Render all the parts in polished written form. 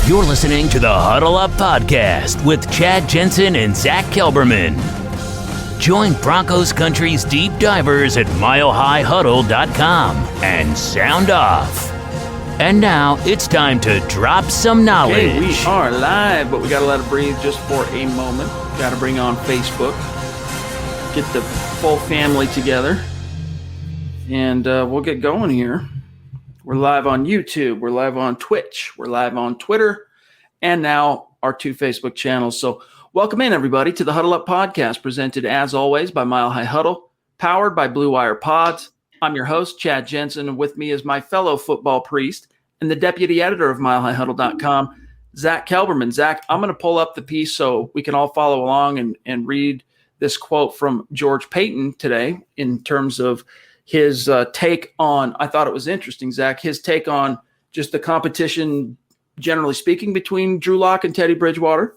You're listening to the Huddle Up Podcast with Chad Jensen and Zack Kelberman. Join Broncos Country's deep divers at milehighhuddle.com and sound off. And now it's time to drop some knowledge. Okay, we are live, but we got to let it breathe just for a moment. Got to bring on Facebook, get the full family together, and we'll get going here. We're live on YouTube. We're live on Twitch. We're live on Twitter, and now our 2 Facebook channels. So welcome in, everybody, to the Huddle Up Podcast, presented, as always, by Mile High Huddle, powered by Blue Wire Pods. I'm your host, Chad Jensen, and with me is my fellow football priest and the deputy editor of milehighhuddle.com, Zack Kelberman. Zack, I'm going to pull up the piece so we can all follow along and read this quote from George Paton today in terms of his take on, I thought it was interesting, Zack, his take on just the competition, generally speaking, between Drew Lock and Teddy Bridgewater,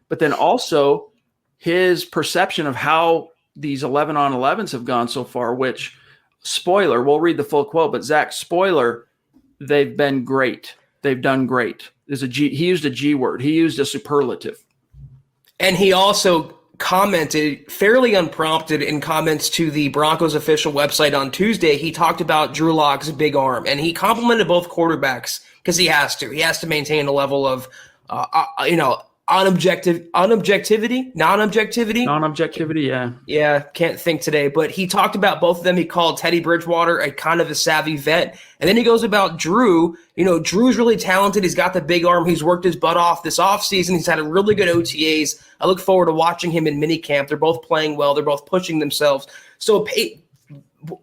but then also his perception of how these 11-on-11s have gone so far, which, spoiler, we'll read the full quote, but Zack, spoiler, they've been great. They've done great. He used a G word. He used a superlative. And he also commented fairly unprompted in comments to the Broncos official website on Tuesday. He talked about Drew Lock's big arm, and he complimented both quarterbacks because he has to. He has to maintain a level of, non-objectivity, yeah. Yeah, can't think today. But he talked about both of them. He called Teddy Bridgewater a kind of a savvy vet. And then he goes about Drew. Drew's really talented. He's got the big arm. He's worked his butt off this offseason. He's had a really good OTAs. I look forward to watching him in minicamp. They're both playing well. They're both pushing themselves. So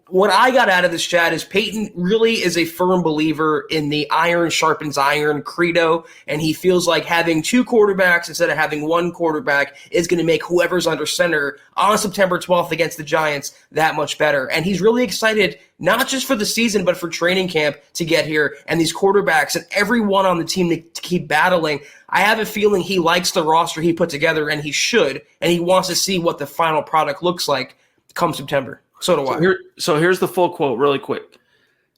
what I got out of this chat is Paton really is a firm believer in the iron sharpens iron credo, and he feels like having 2 quarterbacks instead of having 1 quarterback is going to make whoever's under center on September 12th against the Giants that much better. And he's really excited, not just for the season, but for training camp to get here and these quarterbacks and everyone on the team to keep battling. I have a feeling he likes the roster he put together, and he should, and he wants to see what the final product looks like come September. So do I. So here's the full quote really quick.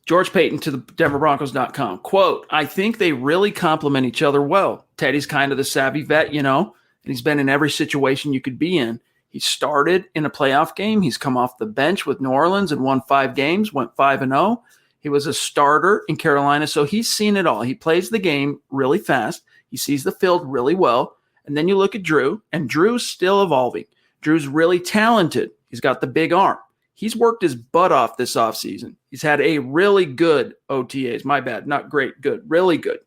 George Paton to the DenverBroncos.com. Quote, I think they really complement each other well. Teddy's kind of the savvy vet, and he's been in every situation you could be in. He started in a playoff game. He's come off the bench with New Orleans and won 5 games, went 5-0. He was a starter in Carolina, so he's seen it all. He plays the game really fast. He sees the field really well. And then you look at Drew, and Drew's still evolving. Drew's really talented. He's got the big arm. He's worked his butt off this offseason. He's had a really good OTAs. My bad, not great, good, really good.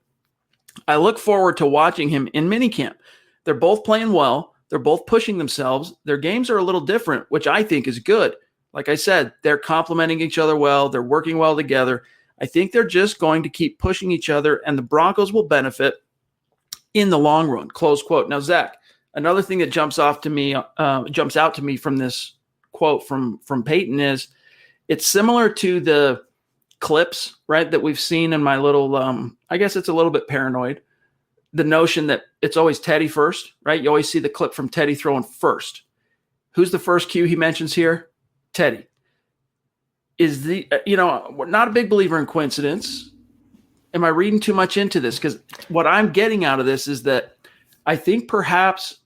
I look forward to watching him in minicamp. They're both playing well. They're both pushing themselves. Their games are a little different, which I think is good. Like I said, they're complementing each other well. They're working well together. I think they're just going to keep pushing each other, and the Broncos will benefit in the long run, close quote. Now, Zack, another thing that jumps out to me from this quote from Paton is it's similar to the clips, right, that we've seen in my little, I guess it's a little bit paranoid, the notion that it's always Teddy first, right? You always see the clip from Teddy throwing first. Who's the first cue he mentions here? Teddy. Is not a big believer in coincidence. Am I reading too much into this? Because what I'm getting out of this is that I think perhaps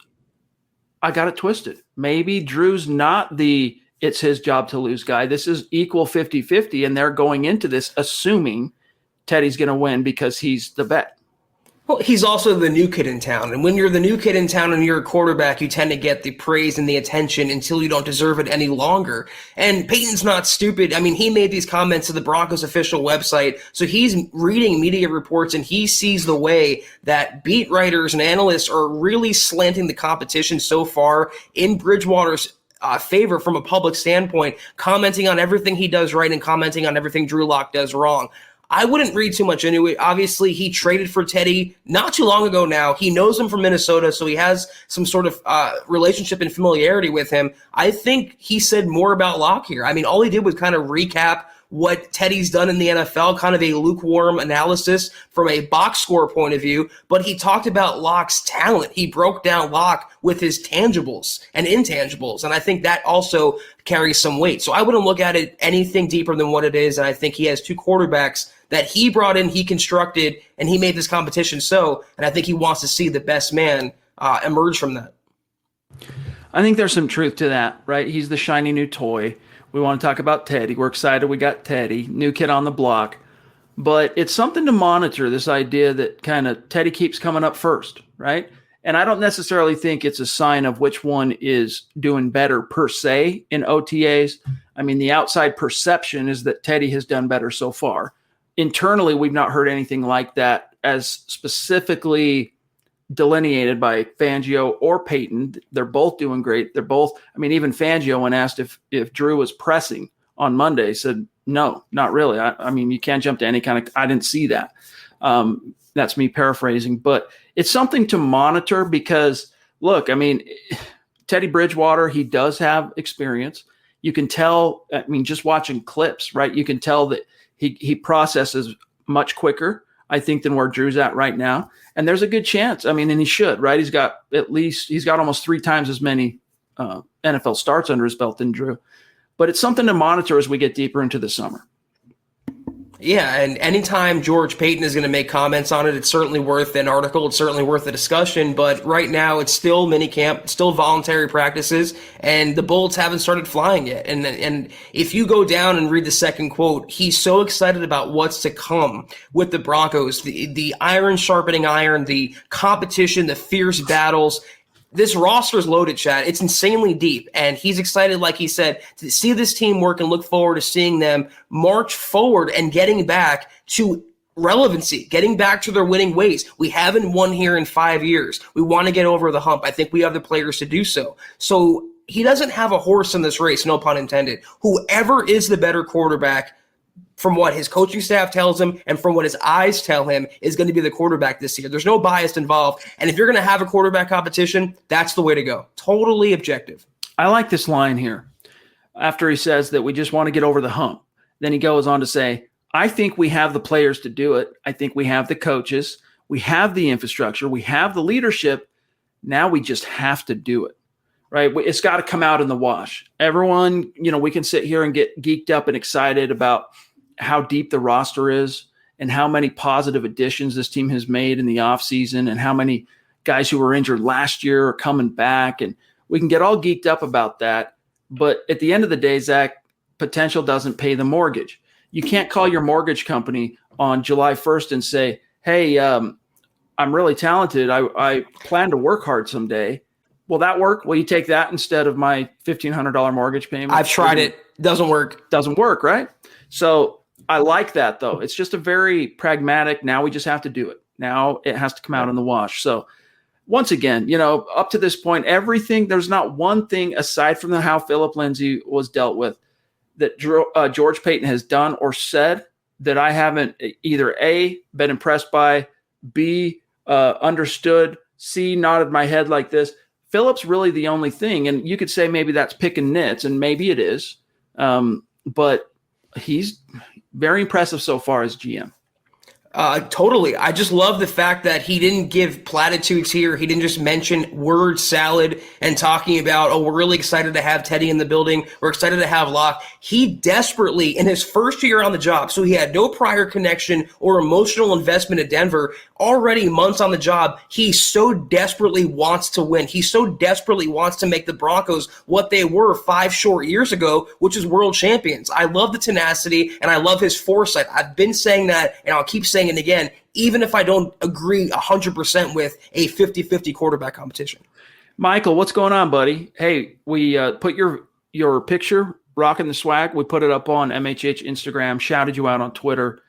I got it twisted. Maybe Drew's not the it's his job to lose guy. This is equal 50-50, and they're going into this assuming Teddy's going to win because he's the vet. Well, he's also the new kid in town. And when you're the new kid in town and you're a quarterback, you tend to get the praise and the attention until you don't deserve it any longer. And Peyton's not stupid. I mean, he made these comments to the Broncos official website. So he's reading media reports, and he sees the way that beat writers and analysts are really slanting the competition so far in Bridgewater's favor from a public standpoint, commenting on everything he does right and commenting on everything Drew Lock does wrong. I wouldn't read too much into it. Obviously, he traded for Teddy not too long ago now. He knows him from Minnesota, so he has some sort of relationship and familiarity with him. I think he said more about Lock here. I mean, all he did was kind of recap what Teddy's done in the NFL, kind of a lukewarm analysis from a box score point of view, but he talked about Locke's talent. He broke down Locke with his tangibles and intangibles, and I think that also carries some weight. So I wouldn't look at it anything deeper than what it is, and I think he has two quarterbacks that he brought in, he constructed, and he made this competition and I think he wants to see the best man emerge from that. I think there's some truth to that, right? He's the shiny new toy. We want to talk about Teddy. We're excited we got Teddy, new kid on the block. But it's something to monitor, this idea that kind of Teddy keeps coming up first, right? And I don't necessarily think it's a sign of which one is doing better per se in OTAs. I mean, the outside perception is that Teddy has done better so far. Internally, we've not heard anything like that as specifically delineated by Fangio or Paton. They're both doing great. They're both, I mean, even Fangio, when asked if Drew was pressing on Monday, said, no, not really. I mean, you can't jump to any kind of, I didn't see that. That's me paraphrasing, but it's something to monitor because, look, I mean, Teddy Bridgewater, he does have experience. You can tell, I mean, just watching clips, right? You can tell that he processes much quicker, I think, than where Drew's at right now. And there's a good chance. I mean, and he should, right? He's got almost 3 times as many NFL starts under his belt than Drew. But it's something to monitor as we get deeper into the summer. Yeah, and anytime George Paton is going to make comments on it, it's certainly worth an article. It's certainly worth a discussion. But right now, it's still minicamp, still voluntary practices, and the bullets haven't started flying yet. And if you go down and read the second quote, he's so excited about what's to come with the Broncos, the iron sharpening iron, the competition, the fierce battles. This roster is loaded, Chad. It's insanely deep, and he's excited, like he said, to see this team work and look forward to seeing them march forward and getting back to relevancy, getting back to their winning ways. We haven't won here in 5 years. We want to get over the hump. I think we have the players to do so. So he doesn't have a horse in this race, no pun intended. Whoever is the better quarterback, from what his coaching staff tells him and from what his eyes tell him, is going to be the quarterback this year. There's no bias involved. And if you're going to have a quarterback competition, that's the way to go. Totally objective. I like this line here. After he says that we just want to get over the hump, then he goes on to say, I think we have the players to do it. I think we have the coaches. We have the infrastructure. We have the leadership. Now we just have to do it. Right? It's got to come out in the wash. Everyone, we can sit here and get geeked up and excited about how deep the roster is and how many positive additions this team has made in the offseason and how many guys who were injured last year are coming back. And we can get all geeked up about that. But at the end of the day, Zach, potential doesn't pay the mortgage. You can't call your mortgage company on July 1st and say, hey, I'm really talented. I plan to work hard someday. Will that work? Will you take that instead of my $1,500 mortgage payment? I've tried it. Doesn't work. Doesn't work, right? So I like that, though. It's just a very pragmatic, now we just have to do it. Now it has to come out in the wash. So once again, up to this point, everything, there's not one thing aside from how Philip Lindsay was dealt with that George Paton has done or said that I haven't either A, been impressed by, B, understood, C, nodded my head like this. Philip's really the only thing. And you could say maybe that's picking nits, and maybe it is. But he's very impressive so far as GM. Totally. I just love the fact that he didn't give platitudes here. He didn't just mention word salad and talking about, we're really excited to have Teddy in the building. We're excited to have Locke. He desperately, in his first year on the job, so he had no prior connection or emotional investment at Denver, already months on the job, he so desperately wants to win. He so desperately wants to make the Broncos what they were 5 short years ago, which is world champions. I love the tenacity and I love his foresight. I've been saying that, and I'll keep saying it again, even if I don't agree 100% with a 50-50 quarterback competition. Michael, what's going on, buddy? Hey, we put your picture, rocking the swag. We put it up on MHH Instagram, shouted you out on Twitter.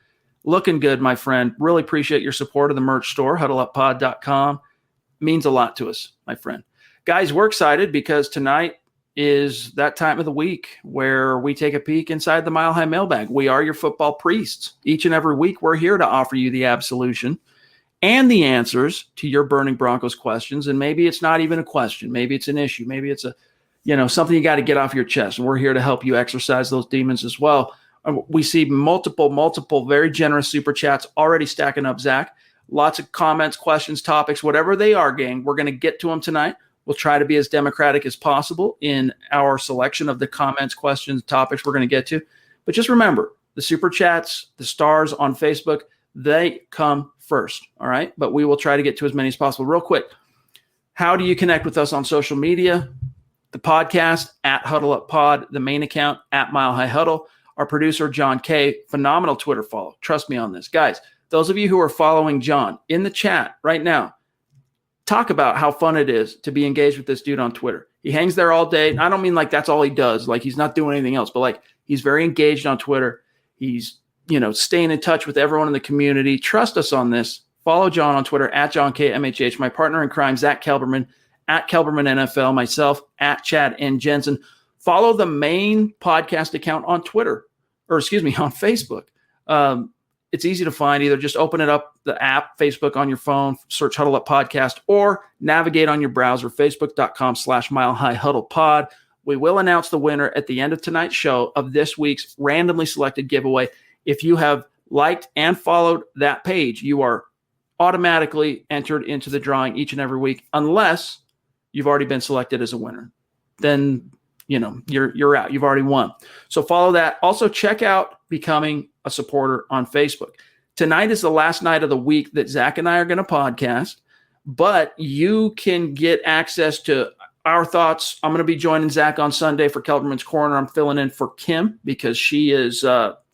Looking good, my friend. Really appreciate your support of the merch store, huddleuppod.com. Means a lot to us, my friend. Guys, we're excited because tonight is that time of the week where we take a peek inside the Mile High Mailbag. We are your football priests. Each and every week, we're here to offer you the absolution and the answers to your burning Broncos questions. And maybe it's not even a question. Maybe it's an issue. Maybe it's something you got to get off your chest. And we're here to help you exercise those demons as well. We see multiple very generous super chats already stacking up, Zach. Lots of comments, questions, topics, whatever they are, gang. We're going to get to them tonight. We'll try to be as democratic as possible in our selection of the comments, questions, topics we're going to get to. But just remember, the super chats, the stars on Facebook, they come first, all right? But we will try to get to as many as possible. Real quick, how do you connect with us on social media? The podcast, at Huddle Up Pod, the main account, at Mile High Huddle. Our producer, John K., phenomenal Twitter follow. Trust me on this. Guys, those of you who are following John in the chat right now, talk about how fun it is to be engaged with this dude on Twitter. He hangs there all day. I don't mean like that's all he does. Like he's not doing anything else, but like he's very engaged on Twitter. He's, staying in touch with everyone in the community. Trust us on this. Follow John on Twitter, at John K. MHH. My partner in crime, Zack Kelberman, at Kelberman NFL. Myself, at Chad and Jensen. Follow the main podcast account on Twitter, on Facebook. It's easy to find. Either just open it up, the app, Facebook on your phone, search Huddle Up Podcast, or navigate on your browser, facebook.com/Mile High Huddle Pod. We will announce the winner at the end of tonight's show of this week's randomly selected giveaway. If you have liked and followed that page, you are automatically entered into the drawing each and every week, unless you've already been selected as a winner. Then, you're out. You've already won. So follow that. Also, check out becoming a supporter on Facebook. Tonight is the last night of the week that Zach and I are going to podcast, but you can get access to our thoughts. I'm going to be joining Zach on Sunday for Kelberman's Corner. I'm filling in for Kim because she is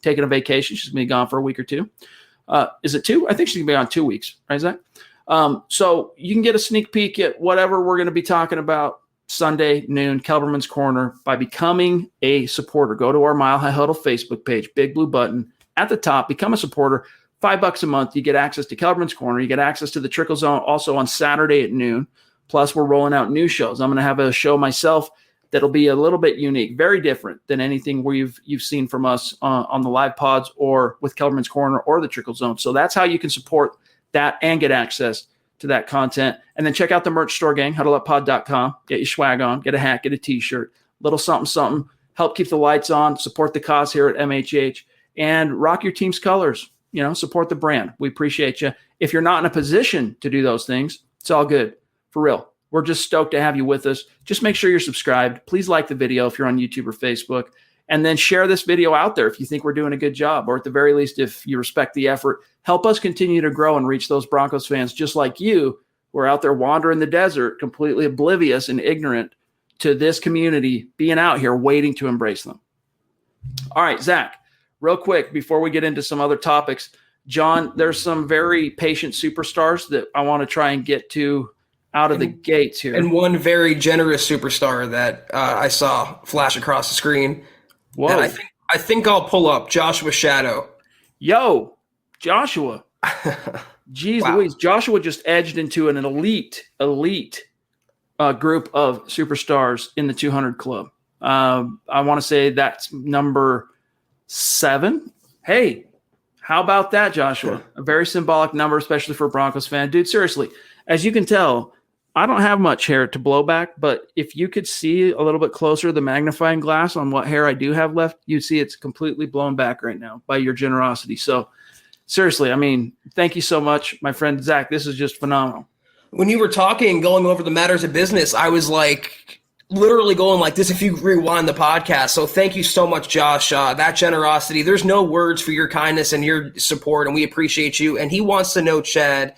taking a vacation. She's going to be gone for a week or two. Is it 2? I think she's going to be on 2 weeks, right, Zach? So you can get a sneak peek at whatever we're going to be talking about Sunday noon, Kelberman's Corner, by becoming a supporter. Go to our Mile High Huddle Facebook page, big blue button at the top, become a supporter. $5 a month. You get access to Kelberman's Corner. You get access to the Trickle Zone also on Saturday at noon. Plus, we're rolling out new shows. I'm going to have a show myself that'll be a little bit unique, very different than anything you've seen from us on the live pods or with Kelberman's Corner or the Trickle Zone. So that's how you can support that and get access to that content. And then check out the merch store, gang, huddleuppod.com. Get your swag on, get a hat, get a t-shirt, little something, help keep the lights on, support the cause here at MHH, and rock your team's colors. Support the brand. We appreciate you. If you're not in a position to do those things, it's all good. For real. We're just stoked to have you with us. Just make sure you're subscribed. Please like the video if you're on YouTube or Facebook. And then share this video out there if you think we're doing a good job, or at the very least, if you respect the effort. Help us continue to grow and reach those Broncos fans just like you who are out there wandering the desert, completely oblivious and ignorant to this community being out here waiting to embrace them. All right, Zach, real quick, before we get into some other topics, John, there's some very patient superstars that I want to try and get to out of the gates here. And one very generous superstar that I saw flash across the screen. Whoa. I think I'll pull up Joshua Shadow. Yo, Joshua. Jeez Wow. Louise. Joshua just edged into an elite group of superstars in the 200 club. I want to say that's number 7. Hey, how about that, Joshua? A very symbolic number, especially for a Broncos fan. Dude, seriously, as you can tell, I don't have much hair to blow back, but if you could see a little bit closer the magnifying glass on what hair I do have left, you'd see it's completely blown back right now by your generosity. So seriously, thank you so much, my friend Zach. This is just phenomenal. When you were going over the matters of business, I was literally going like this if you rewind the podcast. So thank you so much, Josh. That generosity, there's no words for your kindness and your support, and we appreciate you. And he wants to know, Chad,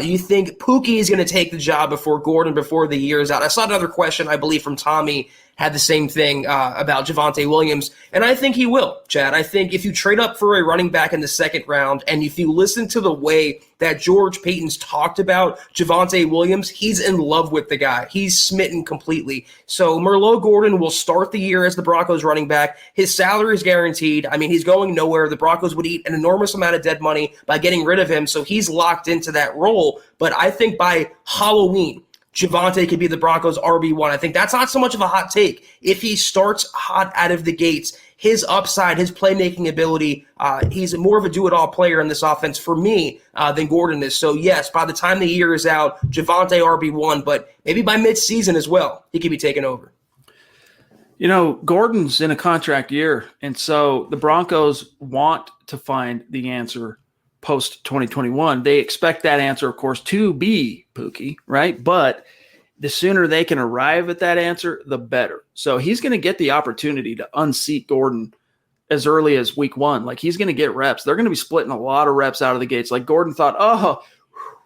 you think Pookie is going to take the job before Gordon before the year is out? I saw another question, I believe, from Tommy had the same thing about Javonte Williams, and I think he will, Chad. I think if you trade up for a running back in the second round, and if you listen to the way that George Paton's talked about Javonte Williams, he's in love with the guy. He's smitten completely. So Merlot Gordon will start the year as the Broncos running back. His salary is guaranteed. He's going nowhere. The Broncos would eat an enormous amount of dead money by getting rid of him, so he's locked into that role. But I think by Halloween, Javonte could be the Broncos' RB1. I think that's not so much of a hot take. If he starts hot out of the gates, his upside, his playmaking ability, he's more of a do-it-all player in this offense for me than Gordon is. So, yes, by the time the year is out, Javonte RB1, but maybe by mid-season as well, he could be taken over. Gordon's in a contract year, and so the Broncos want to find the answer post 2021. They expect that answer, of course, to be Pookie, right? But the sooner they can arrive at that answer, the better. So he's going to get the opportunity to unseat Gordon as early as week 1. Like, he's going to get reps. They're going to be splitting a lot of reps out of the gates. Like, Gordon thought, oh,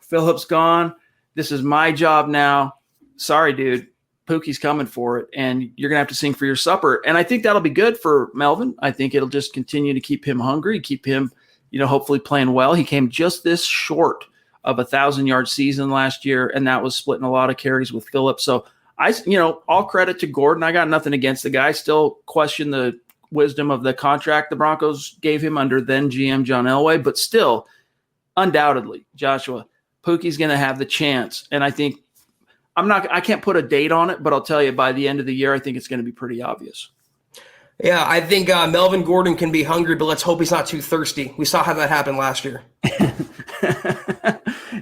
Phillip's gone. This is my job now. Sorry, dude. Pookie's coming for it, and you're going to have to sing for your supper. And I think that'll be good for Melvin. I think it'll just continue to keep him hungry, keep him, hopefully playing well. He came just this short of a 1,000-yard season last year, and that was splitting a lot of carries with Phillip. So all credit to Gordon. I got nothing against the guy. Still question the wisdom of the contract the Broncos gave him under then GM John Elway, but still, undoubtedly, Joshua, Pookie's going to have the chance. And I think I can't put a date on it, but I'll tell you by the end of the year, I think it's going to be pretty obvious. Yeah, I think Melvin Gordon can be hungry, but let's hope he's not too thirsty. We saw how that happened last year.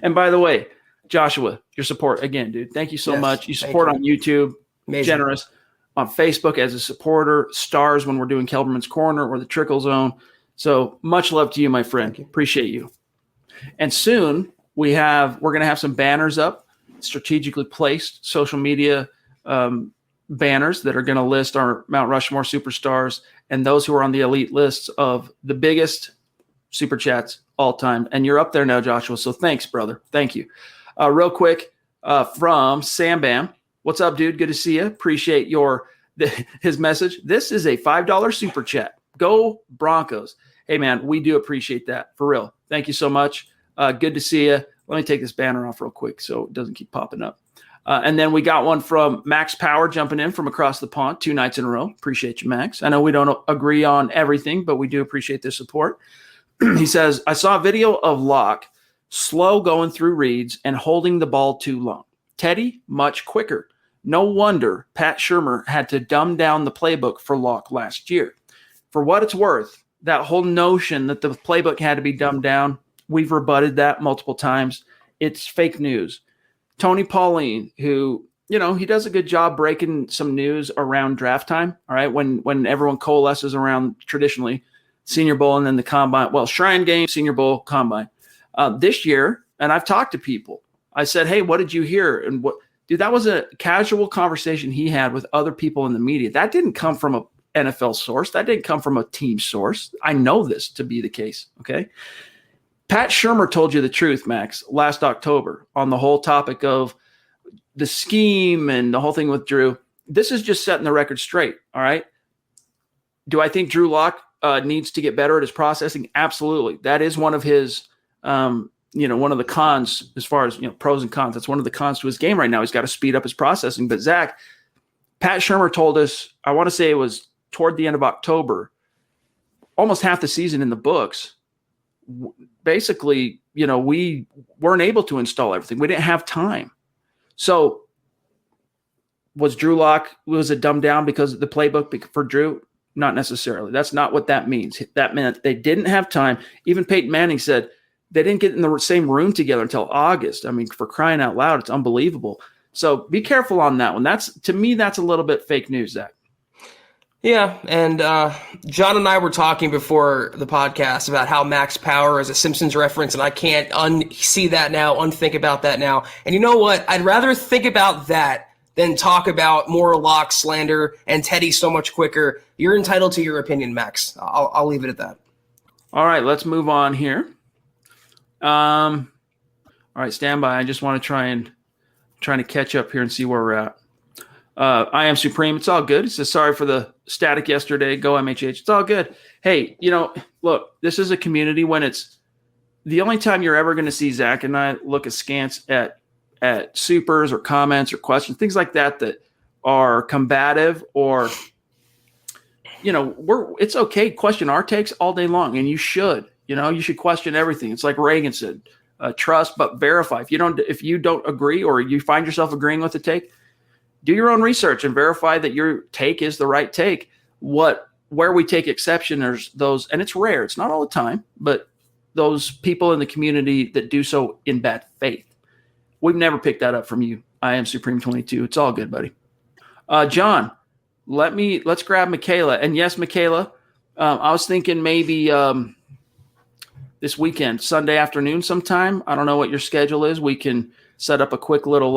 And by the way, Joshua, your support again, dude. Thank you so much. You support on YouTube, amazing. Generous. On Facebook as a supporter, stars when we're doing Kelberman's Corner or the Trickle Zone. So much love to you, my friend. Appreciate you. And soon we're going to have some banners up, strategically placed social media banners that are going to list our Mount Rushmore superstars and those who are on the elite lists of the biggest super chats all time. And you're up there now, Joshua. So thanks, brother. Thank you. Real quick from Sam Bam. What's up, dude? Good to see you. Appreciate his message. This is a $5 super chat. Go Broncos. Hey, man, we do appreciate that. For real. Thank you so much. Good to see you. Let me take this banner off real quick so it doesn't keep popping up. And then we got one from Max Power jumping in from across the pond 2 nights in a row. Appreciate you, Max. I know we don't agree on everything, but we do appreciate the support. He says, I saw a video of Locke slow going through reads and holding the ball too long. Teddy, much quicker. No wonder Pat Shurmur had to dumb down the playbook for Locke last year. For what it's worth, that whole notion that the playbook had to be dumbed down, we've rebutted that multiple times. It's fake news. Tony Pauline, who, he does a good job breaking some news around draft time, all right, when everyone coalesces around traditionally Senior Bowl and then the Combine. Well, Shrine Game, Senior Bowl, Combine. This year, and I've talked to people, I said, hey, what did you hear? And dude, that was a casual conversation he had with other people in the media. That didn't come from an NFL source. That didn't come from a team source. I know this to be the case, okay? Pat Shurmur told you the truth, Max, last October on the whole topic of the scheme and the whole thing with Drew. This is just setting the record straight, all right? Do I think Drew Lock needs to get better at his processing? Absolutely. That is one of his one of the cons as far as, pros and cons. That's one of the cons to his game right now. He's got to speed up his processing. But, Zach, Pat Shurmur told us, I want to say it was toward the end of October, almost half the season in the books. Basically, we weren't able to install everything. We didn't have time. So was Drew Lock, was it dumbed down because of the playbook for Drew? Not necessarily. That's not what that means. That meant they didn't have time. Even Peyton Manning said they didn't get in the same room together until August. I mean, for crying out loud, it's unbelievable. So be careful on that one. To me, that's a little bit fake news, Zach. Yeah, and John and I were talking before the podcast about how Max Power is a Simpsons reference, and I can't unsee that now, unthink about that now. And you know what? I'd rather think about that than talk about more Lock slander and Teddy so much quicker. You're entitled to your opinion, Max. I'll leave it at that. All right, let's move on here. All right, stand by. I just want to trying to catch up here and see where we're at. I am Supreme. It's all good. He says, sorry for the static yesterday. Go MHH. It's all good. Hey, look, this is a community when it's the only time you're ever going to see Zach and I look askance at supers or comments or questions, things like that are combative or, it's okay. Question our takes all day long. And you should question everything. It's like Reagan said, trust, but verify. If you don't agree or you find yourself agreeing with the take, do your own research and verify that your take is the right take. Where we take exception is those, and it's rare, it's not all the time, but those people in the community that do so in bad faith. We've never picked that up from you. I am Supreme 22. It's all good, buddy. John, let's grab Michaela. And yes, Michaela, I was thinking maybe this weekend, Sunday afternoon sometime. I don't know what your schedule is. We can set up a quick little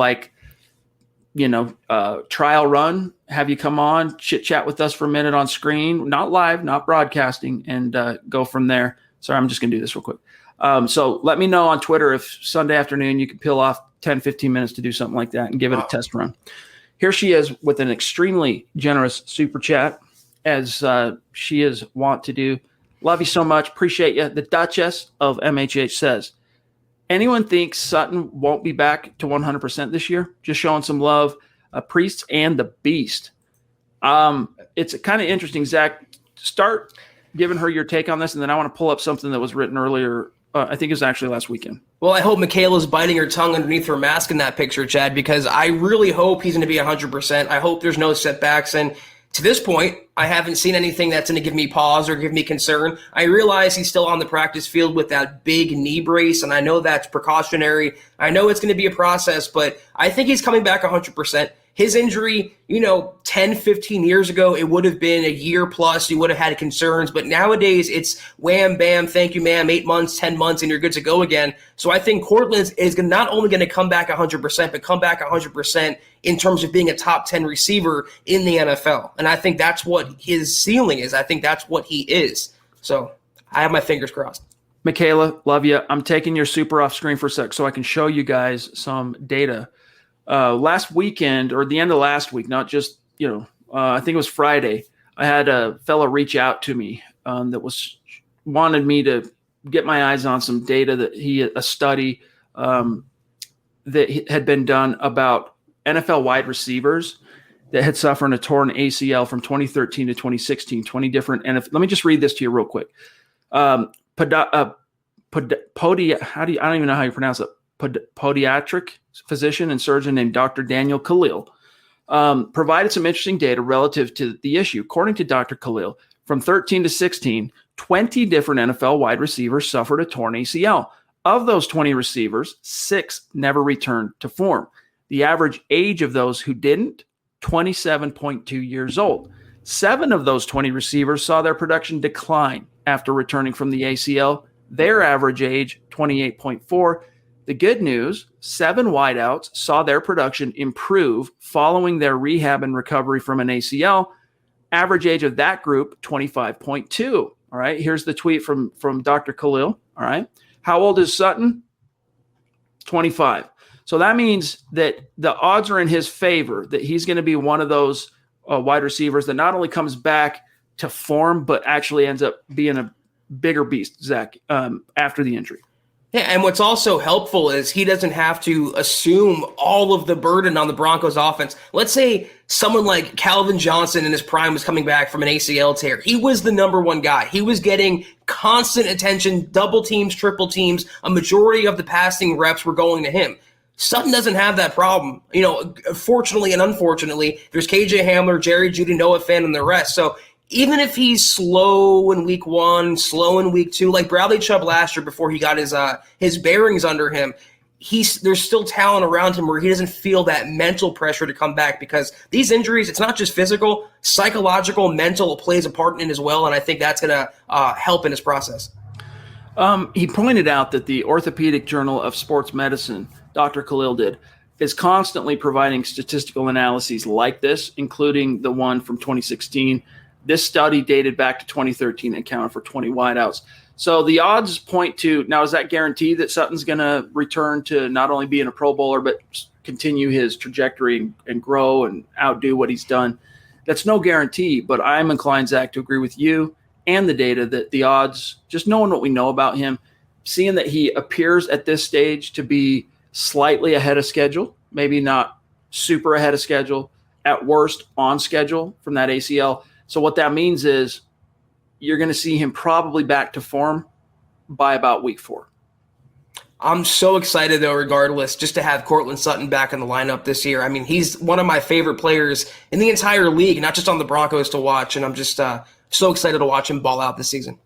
trial run, have you come on, chit chat with us for a minute on screen, not live, not broadcasting, and go from there. Sorry, I'm just going to do this real quick. So let me know on Twitter if Sunday afternoon you can peel off 10, 15 minutes to do something like that and give it a test run. Here she is with an extremely generous super chat, as she is wont to do. Love you so much. Appreciate you. The Duchess of MHH says, anyone thinks Sutton won't be back to 100% this year? Just showing some love. Priests and the Beast. It's kind of interesting, Zach. Start giving her your take on this, and then I want to pull up something that was written earlier. I think it was actually last weekend. Well, I hope Michaela's biting her tongue underneath her mask in that picture, Chad, because I really hope he's going to be 100%. I hope there's no setbacks. And to this point, I haven't seen anything that's going to give me pause or give me concern. I realize he's still on the practice field with that big knee brace, and I know that's precautionary. I know it's going to be a process, but I think he's coming back 100%. His injury, 10, 15 years ago, it would have been a year plus. You would have had concerns. But nowadays, it's wham, bam, thank you, ma'am, 8 months, 10 months, and you're good to go again. So I think Cortland is not only going to come back 100%, but come back 100% in terms of being a top 10 receiver in the NFL. And I think that's what his ceiling is. I think that's what he is. So I have my fingers crossed. Michaela, love you. I'm taking your super off screen for a sec so I can show you guys some data. Last weekend, or the end of last week, not just, I think it was Friday, I had a fellow reach out to me that wanted me to get my eyes on some data that a study that had been done about NFL wide receivers that had suffered a torn ACL from 2013 to 2016, 20 different NFL. Let me just read this to you real quick. I don't even know how you pronounce it. Podiatric physician and surgeon named Dr. Daniel Khalil provided some interesting data relative to the issue. According to Dr. Khalil, from 13 to 16, 20 different NFL wide receivers suffered a torn ACL. Of those 20 receivers, 6 never returned to form. The average age of those who didn't, 27.2 years old. 7 of those 20 receivers saw their production decline after returning from the ACL. Their average age, 28.4. The good news, 7 wideouts saw their production improve following their rehab and recovery from an ACL. Average age of that group, 25.2. All right, here's the tweet from Dr. Khalil. All right, how old is Sutton? 25. So that means that the odds are in his favor that he's going to be one of those wide receivers that not only comes back to form, but actually ends up being a bigger beast, Zach, after the injury. Yeah, and what's also helpful is he doesn't have to assume all of the burden on the Broncos offense. Let's say someone like Calvin Johnson in his prime was coming back from an ACL tear. He was the number one guy. He was getting constant attention, double teams, triple teams. A majority of the passing reps were going to him. Sutton doesn't have that problem. Fortunately and unfortunately, there's KJ Hamler, Jerry Jeudy, Noah Fant, and the rest. So even if he's slow in week 1, slow in week 2, like Bradley Chubb last year before he got his bearings under him, there's still talent around him where he doesn't feel that mental pressure to come back, because these injuries, it's not just physical, psychological, mental plays a part in it as well, and I think that's going to help in his process. He pointed out that the Orthopedic Journal of Sports Medicine, Dr. Khalil did, is constantly providing statistical analyses like this, including the one from 2016. This study dated back to 2013 and accounted for 20 wideouts. So the odds point to, now is that guaranteed that Sutton's going to return to not only being a Pro Bowler, but continue his trajectory and grow and outdo what he's done? That's no guarantee, but I'm inclined, Zach, to agree with you and the data that the odds, just knowing what we know about him, seeing that he appears at this stage to be slightly ahead of schedule, maybe not super ahead of schedule, at worst on schedule from that ACL. So what that means is you're going to see him probably back to form by about week 4. I'm so excited, though, regardless, just to have Cortland Sutton back in the lineup this year. I mean, he's one of my favorite players in the entire league, not just on the Broncos to watch, and I'm just so excited to watch him ball out this season.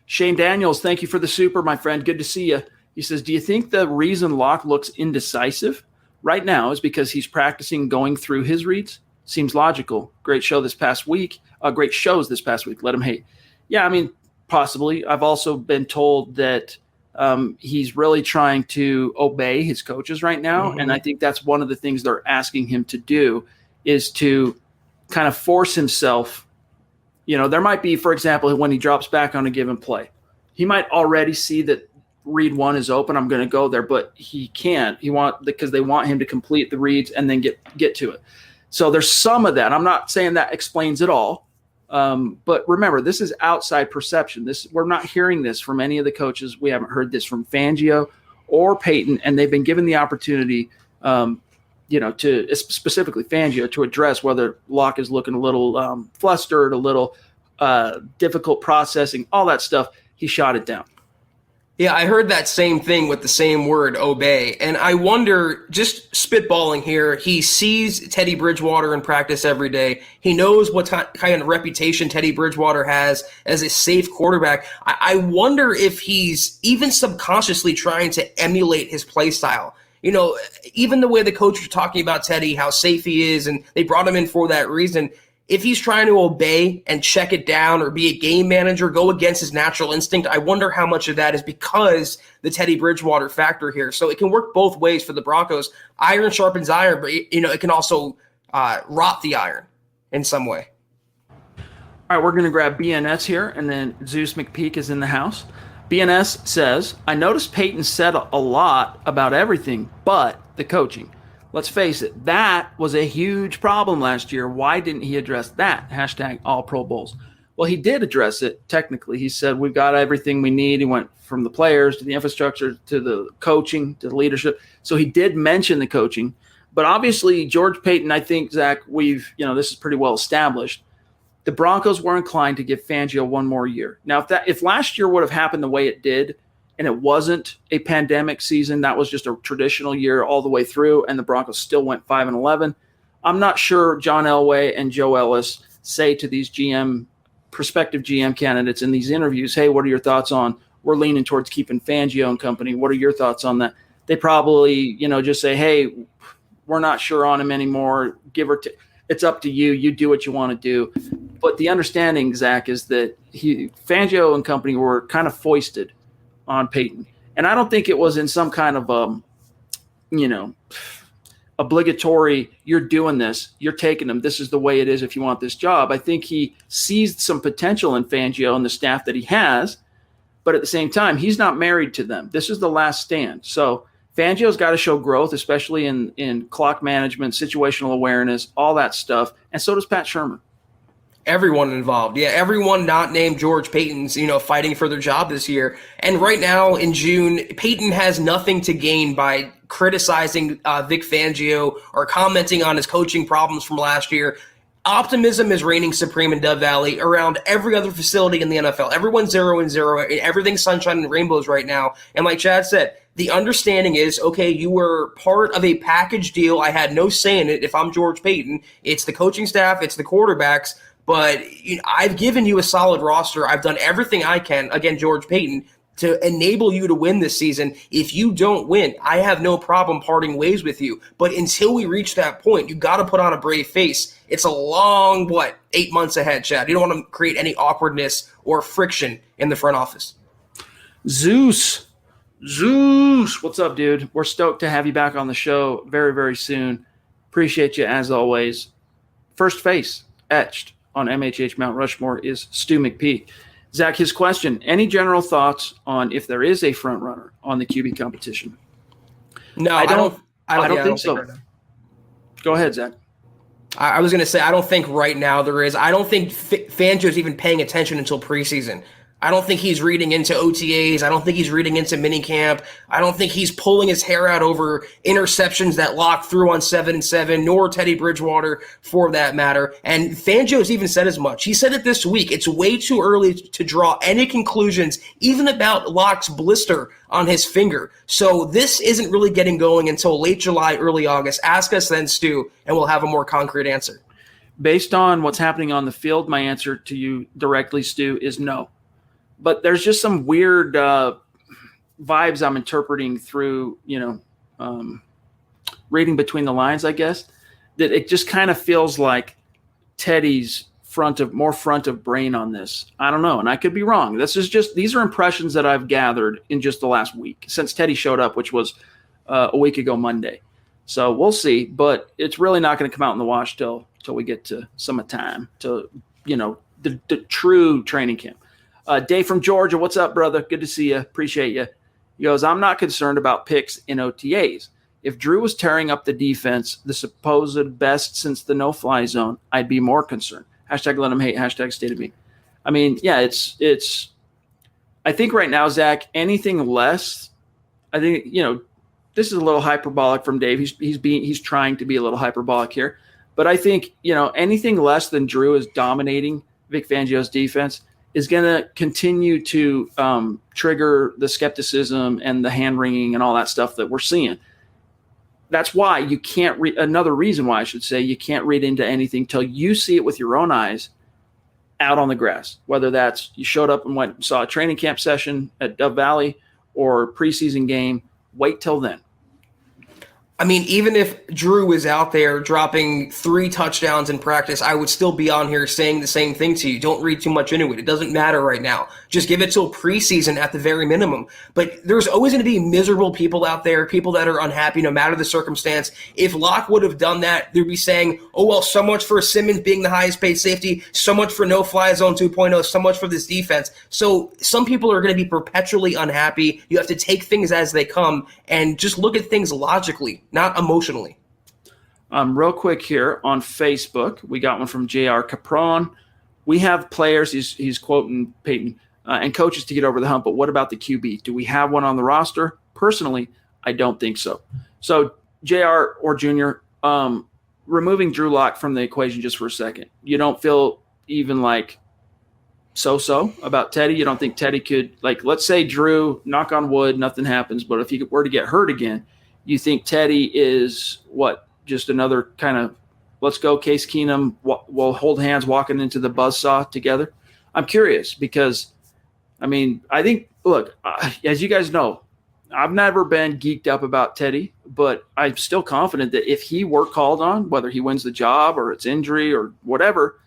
Shane Daniels, thank you for the super, my friend. Good to see you. He says, do you think the reason Locke looks indecisive right now is because he's practicing going through his reads? Seems logical. Great shows this past week. Let him hate. Yeah, I mean, possibly. I've also been told that he's really trying to obey his coaches right now. Mm-hmm. And I think that's one of the things they're asking him to do is to kind of force himself. There might be, for example, when he drops back on a given play, he might already see that read one is open. I'm going to go there, but he can't. Because they want him to complete the reads and then get to it. So there's some of that. I'm not saying that explains it all. But remember, this is outside perception. We're not hearing this from any of the coaches. We haven't heard this from Fangio or Paton, and they've been given the opportunity, to specifically Fangio to address whether Locke is looking a little flustered, a little difficult processing, all that stuff. He shot it down. Yeah, I heard that same thing with the same word, obey. And I wonder, just spitballing here, he sees Teddy Bridgewater in practice every day. He knows what kind of reputation Teddy Bridgewater has as a safe quarterback. I wonder if he's even subconsciously trying to emulate his play style. Even the way the coach was talking about Teddy, how safe he is, and they brought him in for that reason. If he's trying to obey and check it down or be a game manager, go against his natural instinct, I wonder how much of that is because the Teddy Bridgewater factor here. So it can work both ways for the Broncos. Iron sharpens iron, but it can also rot the iron in some way. All right, we're going to grab BNS here, and then Zeus McPeak is in the house. BNS says, I noticed Paton said a lot about everything but the coaching. Let's face it, that was a huge problem last year. Why didn't he address that? Hashtag all Pro Bowls. Well, he did address it technically. He said, we've got everything we need. He went from the players to the infrastructure to the coaching to the leadership. So he did mention the coaching. But obviously, George Paton, I think, Zach, this is pretty well established. The Broncos were inclined to give Fangio one more year. Now, if last year would have happened the way it did, and it wasn't a pandemic season, that was just a traditional year all the way through, and the Broncos still went 5-11. I'm not sure John Elway and Joe Ellis say to these prospective GM candidates in these interviews, hey, what are your thoughts on, we're leaning towards keeping Fangio and company. What are your thoughts on that? They probably, just say, hey, we're not sure on him anymore. It's up to you. You do what you want to do. But the understanding, Zach, is that Fangio and company were kind of foisted on Paton. And I don't think it was in some kind of, obligatory, you're doing this, you're taking them, this is the way it is if you want this job. I think he sees some potential in Fangio and the staff that he has, but at the same time, he's not married to them. This is the last stand. So Fangio's got to show growth, especially in clock management, situational awareness, all that stuff. And so does Pat Shermer. Everyone involved. Yeah, everyone not named George Paton's, fighting for their job this year. And right now in June, Paton has nothing to gain by criticizing Vic Fangio or commenting on his coaching problems from last year. Optimism is reigning supreme in Dove Valley around every other facility in the NFL. Everyone's 0-0. Everything's sunshine and rainbows right now. And like Chad said, the understanding is, okay, you were part of a package deal. I had no say in it. If I'm George Paton, it's the coaching staff, it's the quarterbacks. But I've given you a solid roster. I've done everything I can, again, George Paton, to enable you to win this season. If you don't win, I have no problem parting ways with you. But until we reach that point, you got to put on a brave face. It's a long, 8 months ahead, Chad. You don't want to create any awkwardness or friction in the front office. Zeus, what's up, dude? We're stoked to have you back on the show very, very soon. Appreciate you as always. First face etched on MHH Mount Rushmore is Stu McPeak. Zach, his question, any general thoughts on if there is a front runner on the QB competition? No, I don't think so. Right, go ahead, Zach. I was going to say, I don't think right now there is. I don't think Fangio's even paying attention until preseason. I don't think he's reading into OTAs. I don't think he's reading into minicamp. I don't think he's pulling his hair out over interceptions that Locke threw on 7-7, nor Teddy Bridgewater for that matter. And Fangio's even said as much. He said it this week. It's way too early to draw any conclusions, even about Locke's blister on his finger. So this isn't really getting going until late July, early August. Ask us then, Stu, and we'll have a more concrete answer. Based on what's happening on the field, my answer to you directly, Stu, is no. But there's just some weird vibes I'm interpreting through, reading between the lines, I guess. that it just kind of feels like Teddy's more front of brain on this. I don't know, and I could be wrong. These are impressions that I've gathered in just the last week since Teddy showed up, which was a week ago Monday. So we'll see, but it's really not going to come out in the wash till we get to summertime, to the true training camp. Dave from Georgia, what's up, brother? Good to see you. Appreciate you. He goes, I'm not concerned about picks in OTAs. If Drew was tearing up the defense, the supposed best since the no-fly zone, I'd be more concerned. Hashtag let him hate. Hashtag state of being. I mean, yeah, it's. I think right now, Zach, anything less, I think this is a little hyperbolic from Dave. He's trying to be a little hyperbolic here, but I think anything less than Drew is dominating Vic Fangio's defense is going to continue to trigger the skepticism and the hand wringing and all that stuff that we're seeing. That's why you can't read. Another reason why I should say you can't read into anything till you see it with your own eyes out on the grass. Whether that's you showed up and saw a training camp session at Dove Valley or preseason game, wait till then. I mean, even if Drew was out there dropping 3 touchdowns in practice, I would still be on here saying the same thing to you. Don't read too much into it. It doesn't matter right now. Just give it till preseason at the very minimum. But there's always going to be miserable people out there, people that are unhappy no matter the circumstance. If Locke would have done that, they'd be saying, oh, well, so much for Simmons being the highest paid safety, so much for no-fly zone 2.0, so much for this defense. So some people are going to be perpetually unhappy. You have to take things as they come and just look at things logically, not emotionally. Real quick here on Facebook, we got one from JR Capron. We have players, he's quoting Paton, and coaches to get over the hump, but what about the QB? Do we have one on the roster? Personally, I don't think so. So JR or Junior, removing Drew Lock from the equation just for a second, you don't feel even like so about Teddy? You don't think Teddy could, let's say Drew, knock on wood, nothing happens, but if he were to get hurt again, you think Teddy is just another kind of let's go Case Keenum, we'll hold hands walking into the buzzsaw together? I'm curious because, I mean, I think, look, as you guys know, I've never been geeked up about Teddy, but I'm still confident that if he were called on, whether he wins the job or it's injury or whatever,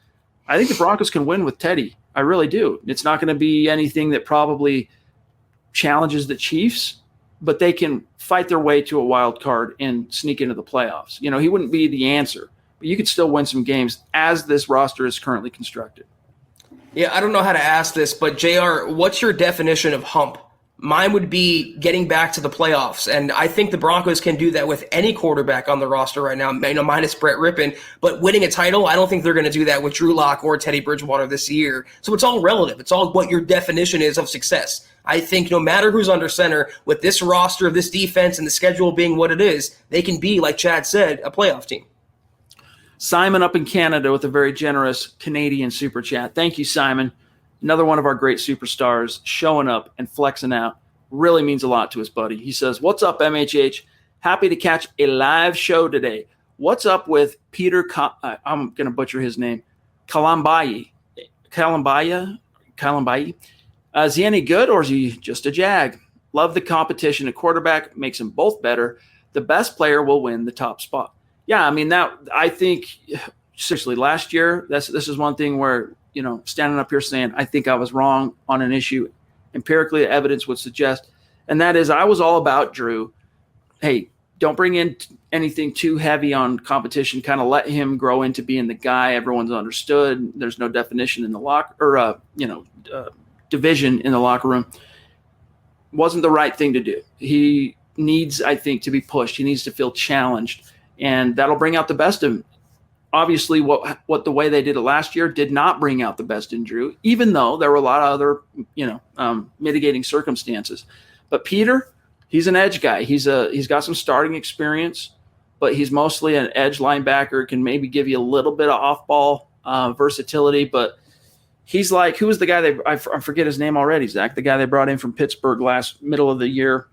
I think the Broncos can win with Teddy. I really do. It's not going to be anything that probably challenges the Chiefs, but they can fight their way to a wild card and sneak into the playoffs. He wouldn't be the answer, but you could still win some games as this roster is currently constructed. Yeah, I don't know how to ask this, but JR, what's your definition of hump? Mine would be getting back to the playoffs, and I think the Broncos can do that with any quarterback on the roster right now, minus Brett Rippon. But winning a title, I don't think they're going to do that with Drew Lock or Teddy Bridgewater this year. So it's all relative. It's all what your definition is of success. I think no matter who's under center, with this roster, this defense, and the schedule being what it is, they can be, like Chad said, a playoff team. Simon up in Canada with a very generous Canadian super chat. Thank you, Simon. Another one of our great superstars showing up and flexing out. Really means a lot to us, buddy. He says, what's up, MHH? Happy to catch a live show today. What's up with Peter, I'm going to butcher his name, Kalambayi? Is he any good or is he just a jag? Love the competition at quarterback. Makes them both better. The best player will win the top spot. Yeah, I mean, I think, seriously, last year, this is one thing where, standing up here saying, I think I was wrong on an issue. Empirically, the evidence would suggest. And that is, I was all about Drew. Hey, don't bring in anything too heavy on competition. Kind of let him grow into being the guy everyone's understood. There's no definition in the division in the locker room. Wasn't the right thing to do. He needs, I think, to be pushed. He needs to feel challenged. And that'll bring out the best of him. Obviously, what the way they did it last year did not bring out the best in Drew, even though there were a lot of other, mitigating circumstances. But Peter, he's an edge guy. He's got some starting experience, but he's mostly an edge linebacker. Can maybe give you a little bit of off-ball versatility. But he's like, who was the guy I forget his name already, Zach? The guy they brought in from Pittsburgh middle of the year.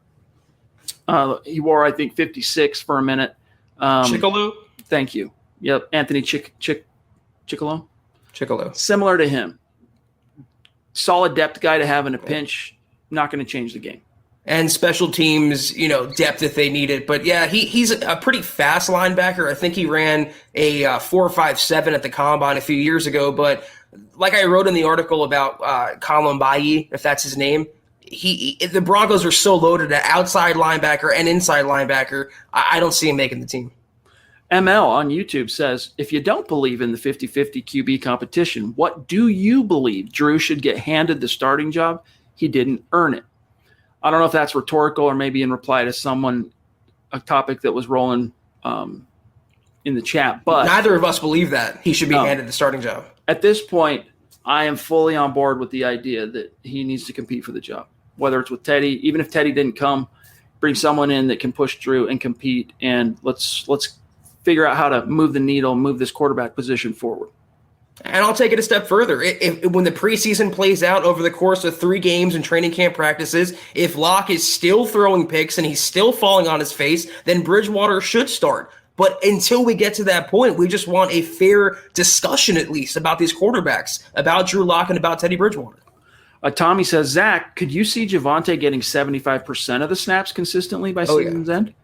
He wore, I think, 56 for a minute. Chicolo? Thank you. Yep, Anthony Chicolo. Chicolo. Similar to him. Solid depth guy to have in a pinch. Not going to change the game. and special teams, depth if they need it. But yeah, he's a pretty fast linebacker. I think he ran a 4.57 at the combine a few years ago. But like I wrote in the article about Colombayi, if that's his name, the Broncos are so loaded at outside linebacker and inside linebacker. I don't see him making the team. ML on YouTube says, if you don't believe in the 50-50 QB competition, what do you believe? Drew should get handed the starting job? He didn't earn it. I don't know if that's rhetorical or maybe in reply to a topic that was rolling in the chat. But neither of us believe that he should be handed the starting job. At this point, I am fully on board with the idea that he needs to compete for the job, whether it's with Teddy. Even if Teddy didn't come, bring someone in that can push Drew and compete, and let's figure out how to move the needle, move this quarterback position forward. And I'll take it a step further. When the preseason plays out over the course of 3 games and training camp practices, if Locke is still throwing picks and he's still falling on his face, then Bridgewater should start. But until we get to that point, we just want a fair discussion at least about these quarterbacks, about Drew Lock and about Teddy Bridgewater. Tommy says, Zach, could you see Javonte getting 75% of the snaps consistently by season's end?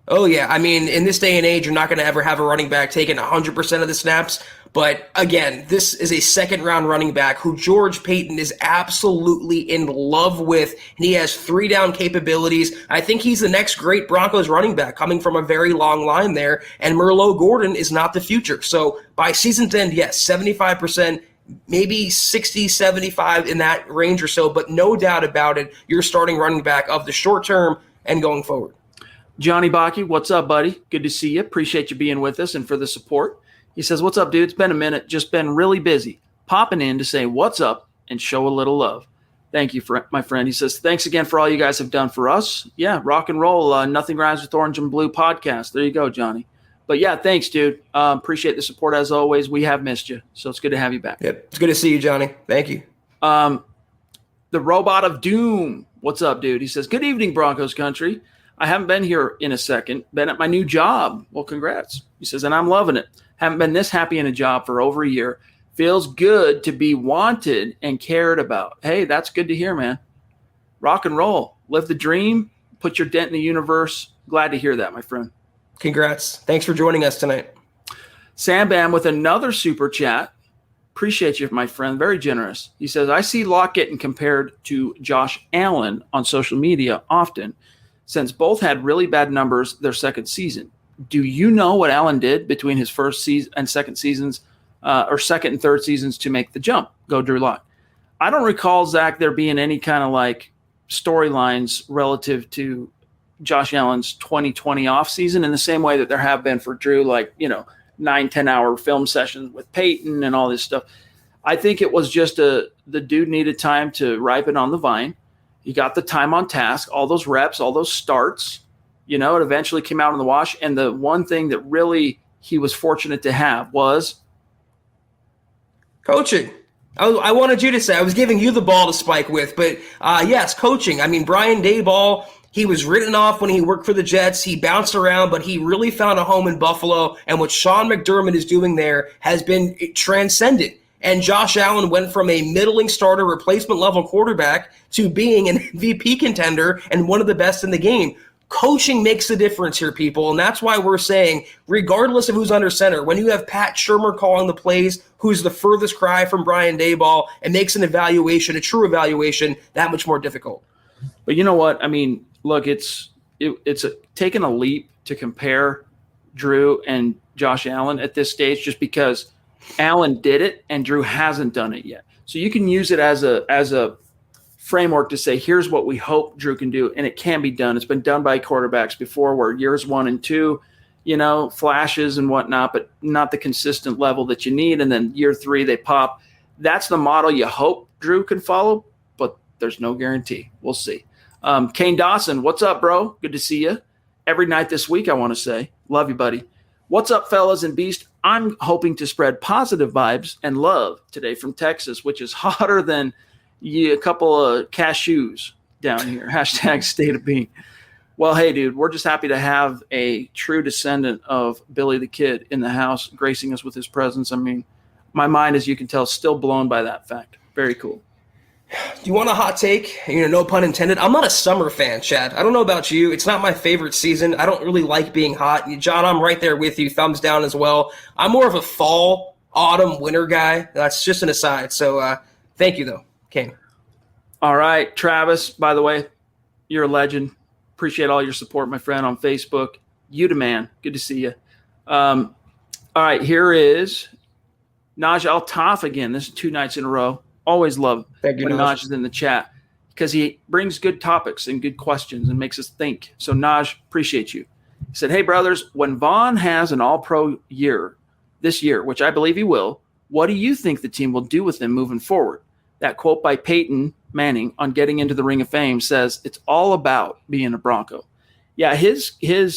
Oh, yeah. I mean, in this day and age, you're not going to ever have a running back taking 100% of the snaps. But again, this is a second-round running back who George Paton is absolutely in love with, and he has 3-down capabilities. I think he's the next great Broncos running back coming from a very long line there, and Merlot Gordon is not the future. So by season's end, yes, 75%, maybe 60, 75 in that range or so, but no doubt about it, you're starting running back of the short term and going forward. Johnny Baki, what's up, buddy? Good to see you. Appreciate you being with us and for the support. He says, what's up, dude? It's been a minute. Just been really busy. Popping in to say what's up and show a little love. Thank you, my friend. He says, thanks again for all you guys have done for us. Yeah, rock and roll. Nothing Rhymes with Orange and Blue podcast. There you go, Johnny. But yeah, thanks, dude. Appreciate the support as always. We have missed you, so it's good to have you back. Yep, it's good to see you, Johnny. Thank you. The Robot of Doom. What's up, dude? He says, good evening, Broncos country. I haven't been here in a second. Been at my new job. Well, congrats. He says, and I'm loving it. Haven't been this happy in a job for over a year. Feels good to be wanted and cared about. Hey, that's good to hear, man. Rock and roll. Live the dream. Put your dent in the universe. Glad to hear that, my friend. Congrats. Thanks for joining us tonight. Sam Bam with another super chat. Appreciate you, my friend. Very generous. He says, I see Locke getting compared to Josh Allen on social media often, since both had really bad numbers their second season. Do you know what Allen did between his first season and second seasons, or second and third seasons to make the jump? Go Drew Lock. I don't recall, Zach, there being any kind of like storylines relative to Josh Allen's 2020 offseason in the same way that there have been for Drew, like, 9-10 hour film sessions with Peyton and all this stuff. I think it was just the dude needed time to ripen on the vine. He got the time on task, all those reps, all those starts. It eventually came out in the wash. And the one thing that really he was fortunate to have was coaching. I wanted you to say, I was giving you the ball to spike with, but yes, coaching. I mean, Brian Daboll, he was written off when he worked for the Jets. He bounced around, but he really found a home in Buffalo. And what Sean McDermott is doing there has been transcendent. And Josh Allen went from a middling starter, replacement level quarterback to being an MVP contender and one of the best in the game. Coaching makes a difference here, people, and that's why we're saying, regardless of who's under center, when you have Pat Shurmur calling the plays, who's the furthest cry from Brian Daboll, it makes an evaluation, a true evaluation, that much more difficult. But you know what? I mean, look, it's taking a leap to compare Drew and Josh Allen at this stage, just because Allen did it and Drew hasn't done it yet. So you can use it as a framework to say, here's what we hope Drew can do, and it can be done. It's been done by quarterbacks before, where years 1 and 2, flashes and whatnot, but not the consistent level that you need. And then year 3, they pop. That's the model you hope Drew can follow, but there's no guarantee. We'll see. Kane Dawson, what's up, bro? Good to see you. Every night this week, I want to say. Love you, buddy. What's up, fellas and beast? I'm hoping to spread positive vibes and love today from Texas, which is hotter than a couple of cashews down here. Hashtag state of being. Well, hey, dude, we're just happy to have a true descendant of Billy the Kid in the house, gracing us with his presence. I mean, my mind, as you can tell, is still blown by that fact. Very cool. Do you want a hot take? No pun intended. I'm not a summer fan, Chad. I don't know about you. It's not my favorite season. I don't really like being hot. John, I'm right there with you. Thumbs down as well. I'm more of a fall, autumn, winter guy. That's just an aside. So thank you, though, Kane. All right, Travis, by the way, you're a legend. Appreciate all your support, my friend, on Facebook. You the man. Good to see you. All right, here is Naj Al-Taf again. This is 2 nights in a row. Always love when Naj is in the chat because he brings good topics and good questions and makes us think. So, Naj, appreciate you. He said, hey, brothers, when Vaughn has an all-pro year this year, which I believe he will, what do you think the team will do with him moving forward? That quote by Peyton Manning on getting into the Ring of Fame says it's all about being a Bronco. Yeah, his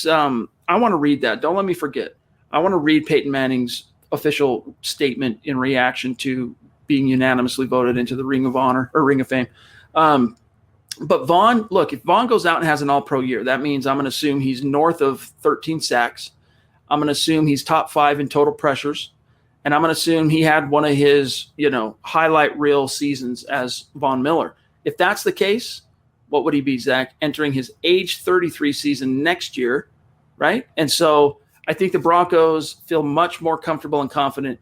I want to read that. Don't let me forget. I want to read Peyton Manning's official statement in reaction to being unanimously voted into the Ring of Honor or Ring of Fame. But Vaughn, look, if Vaughn goes out and has an all-pro year, that means I'm going to assume he's north of 13 sacks. I'm going to assume he's top 5 in total pressures. And I'm going to assume he had one of his, highlight reel seasons as Von Miller. If that's the case, what would he be, Zach? Entering his age 33 season next year, right? And so I think the Broncos feel much more comfortable and confident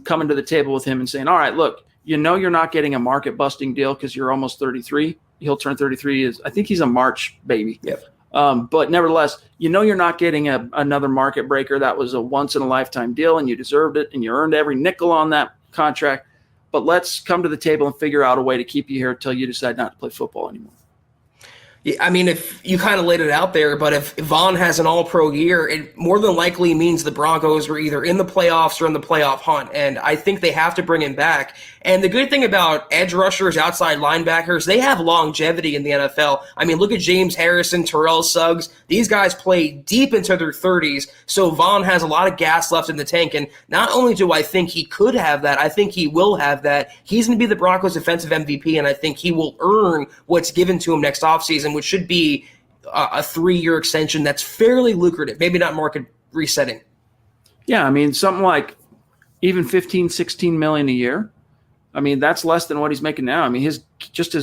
coming to the table with him and saying, all right, look, you're not getting a market-busting deal because you're almost 33. He'll turn 33. I think he's a March baby. Yep. But nevertheless, you're not getting another market breaker. That was a once-in-a-lifetime deal, and you deserved it, and you earned every nickel on that contract. But let's come to the table and figure out a way to keep you here until you decide not to play football anymore. Yeah, I mean, if you kind of laid it out there, but if Vaughn has an all-pro year, it more than likely means the Broncos are either in the playoffs or in the playoff hunt, and I think they have to bring him back. And the good thing about edge rushers, outside linebackers, they have longevity in the NFL. I mean, look at James Harrison, Terrell Suggs. These guys play deep into their 30s, so Vaughn has a lot of gas left in the tank, and not only do I think he could have that, I think he will have that. He's going to be the Broncos' defensive MVP, and I think he will earn what's given to him next offseason, which should be a 3-year extension that's fairly lucrative, maybe not market resetting. Yeah, I mean, something like even 15, 16 million a year. I mean, that's less than what he's making now. I mean, his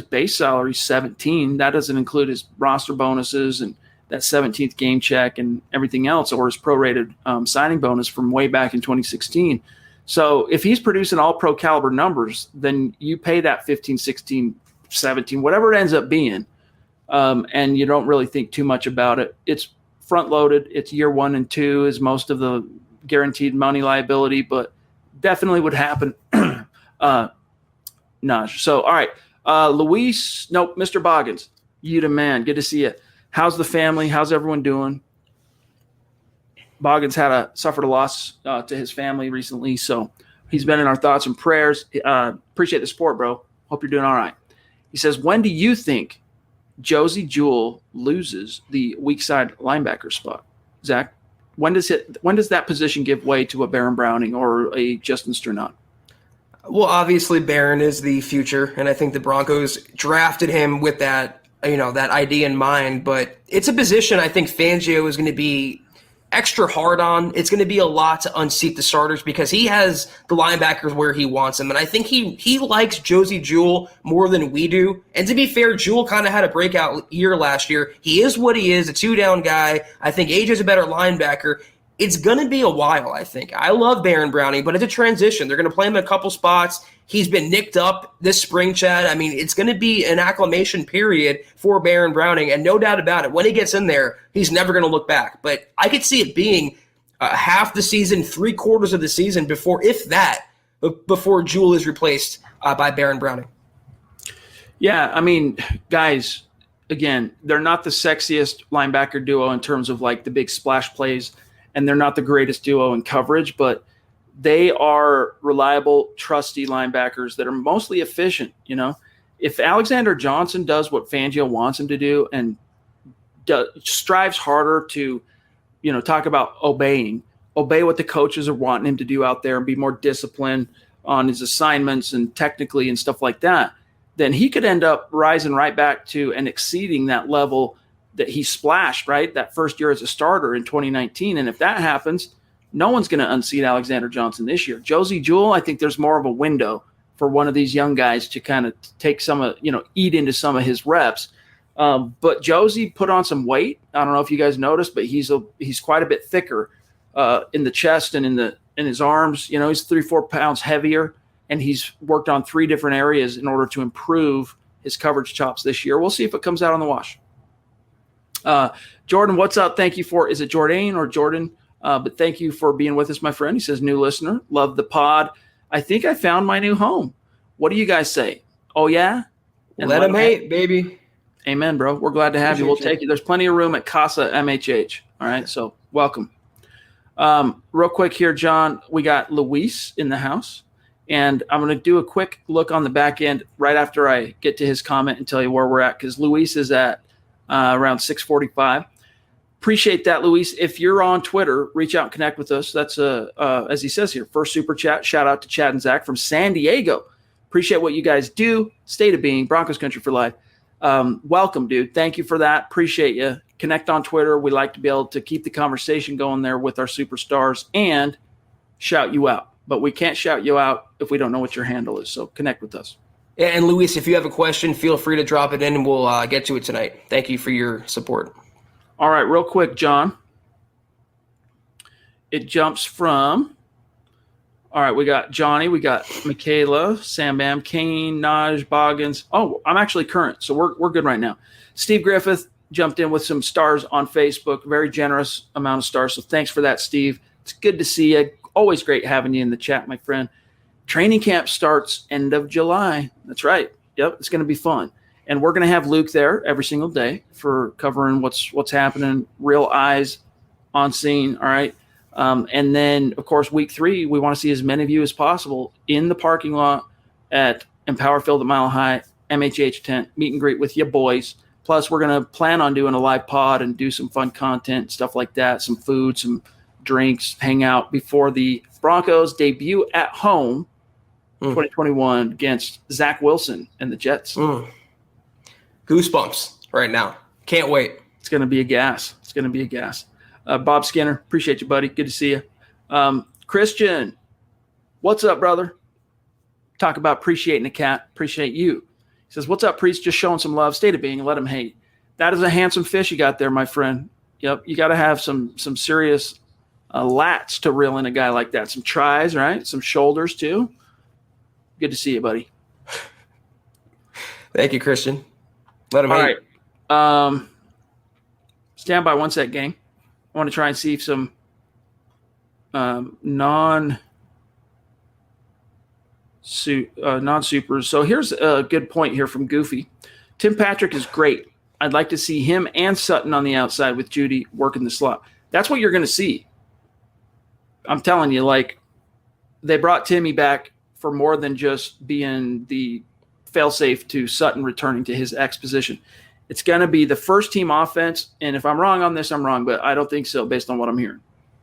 base salary is 17. That doesn't include his roster bonuses and that 17th game check and everything else, or his prorated signing bonus from way back in 2016. So if he's producing all-pro caliber numbers, then you pay that 15, 16, 17, whatever it ends up being, and you don't really think too much about it. It's front-loaded. It's year 1 and 2 is most of the guaranteed money liability, but definitely would happen. Naj. So, all right. Mr. Boggins, you the man. Good to see you. How's the family? How's everyone doing? Boggins suffered a loss to his family recently, so he's been in our thoughts and prayers. Appreciate the support, bro. Hope you're doing all right. He says, when do you think Josie Jewell loses the weak side linebacker spot? Zach, when does that position give way to a Baron Browning or a Justin Sternot? Well, obviously Barron is the future, and I think the Broncos drafted him with that idea in mind. But it's a position I think Fangio is going to be extra hard on. It's going to be a lot to unseat the starters because he has the linebackers where he wants them, and I think he likes Josie Jewell more than we do. And to be fair, Jewell kind of had a breakout year last year. He is what he is, a 2-down guy. I think AJ's a better linebacker. It's going to be a while, I think. I love Baron Browning, but it's a transition. They're going to play him in a couple spots. He's been nicked up this spring, Chad. I mean, it's going to be an acclimation period for Baron Browning, and no doubt about it, when he gets in there, he's never going to look back. But I could see it being half the season, 3/4 of the season before Jewell is replaced by Baron Browning. Yeah, I mean, guys, again, they're not the sexiest linebacker duo in terms of like the big splash plays, and they're not the greatest duo in coverage, but they are reliable, trusty linebackers that are mostly efficient. If Alexander Johnson does what Fangio wants him to do and strives harder to, talk about obey what the coaches are wanting him to do out there and be more disciplined on his assignments and technically and stuff like that, then he could end up rising right back to and exceeding that level that he splashed, right, that first year as a starter in 2019. And if that happens, no one's going to unseat Alexander Johnson this year. Josie Jewell, I think there's more of a window for one of these young guys to kind of take eat into some of his reps. But Josie put on some weight. I don't know if you guys noticed, but he's quite a bit thicker in the chest and in his arms. He's 3-4 pounds heavier, and he's worked on 3 different areas in order to improve his coverage chops this year. We'll see if it comes out on the wash. Jordan, what's up? Thank you is it Jordan or Jordan? But thank you for being with us, my friend. He says, new listener, love the pod. I think I found my new home. What do you guys say? Oh, yeah? And let him hate, baby. Amen, bro. We're glad to have you. We'll take you. There's plenty of room at Casa MHH. All right, so welcome. Real quick here, John, we got Luis in the house, and I'm going to do a quick look on the back end right after I get to his comment and tell you where we're at, because Luis is at around 6:45. Appreciate that, Luis. If you're on Twitter, reach out and connect with us. That's, as he says here, first super chat. Shout out to Chad and Zach from San Diego. Appreciate what you guys do. State of being, Broncos country for life. Welcome, dude. Thank you for that. Appreciate you. Connect on Twitter. We like to be able to keep the conversation going there with our superstars and shout you out. But we can't shout you out if we don't know what your handle is. So connect with us. Yeah, and Luis, if you have a question, feel free to drop it in and we'll get to it tonight. Thank you for your support. All right, real quick, John. It jumps from, all right, we got Johnny, we got Michaela, Sam Bam, Kane, Naj, Boggins. Oh, I'm actually current, so we're good right now. Steve Griffith jumped in with some stars on Facebook, very generous amount of stars, so thanks for that, Steve. It's good to see you. Always great having you in the chat, my friend. Training camp starts end of July. That's right. Yep, it's going to be fun. And we're going to have Luke there every single day for covering what's happening, real eyes on scene, all right? And then, of course, week 3, we want to see as many of you as possible in the parking lot at Empower Field at Mile High, MHH tent, meet and greet with you boys. Plus, we're going to plan on doing a live pod and do some fun content, stuff like that, some food, some drinks, hang out before the Broncos debut at home 2021 against Zach Wilson and the Jets. Goosebumps right now. Can't wait. It's going to be a gas. It's going to be a gas. Bob Skinner, appreciate you, buddy. Good to see you. Christian, what's up, brother? Talk about appreciating a cat. Appreciate you. He says, what's up, priest? Just showing some love. State of being and let him hate. That is a handsome fish you got there, my friend. Yep, you got to have some serious lats to reel in a guy like that. Some tries, right? Some shoulders, too. Good to see you, buddy. Thank you, Christian. Let him hate. All right. Stand by 1 sec, gang. I want to try and see if some non-supers. So here's a good point here from Goofy. Tim Patrick is great. I'd like to see him and Sutton on the outside with Judy working the slot. That's what you're going to see. I'm telling you, like, they brought Timmy back for more than just being the fail-safe to Sutton returning to his ex position. It's going to be the first team offense, and if I'm wrong on this, I'm wrong, but I don't think so based on what I'm hearing.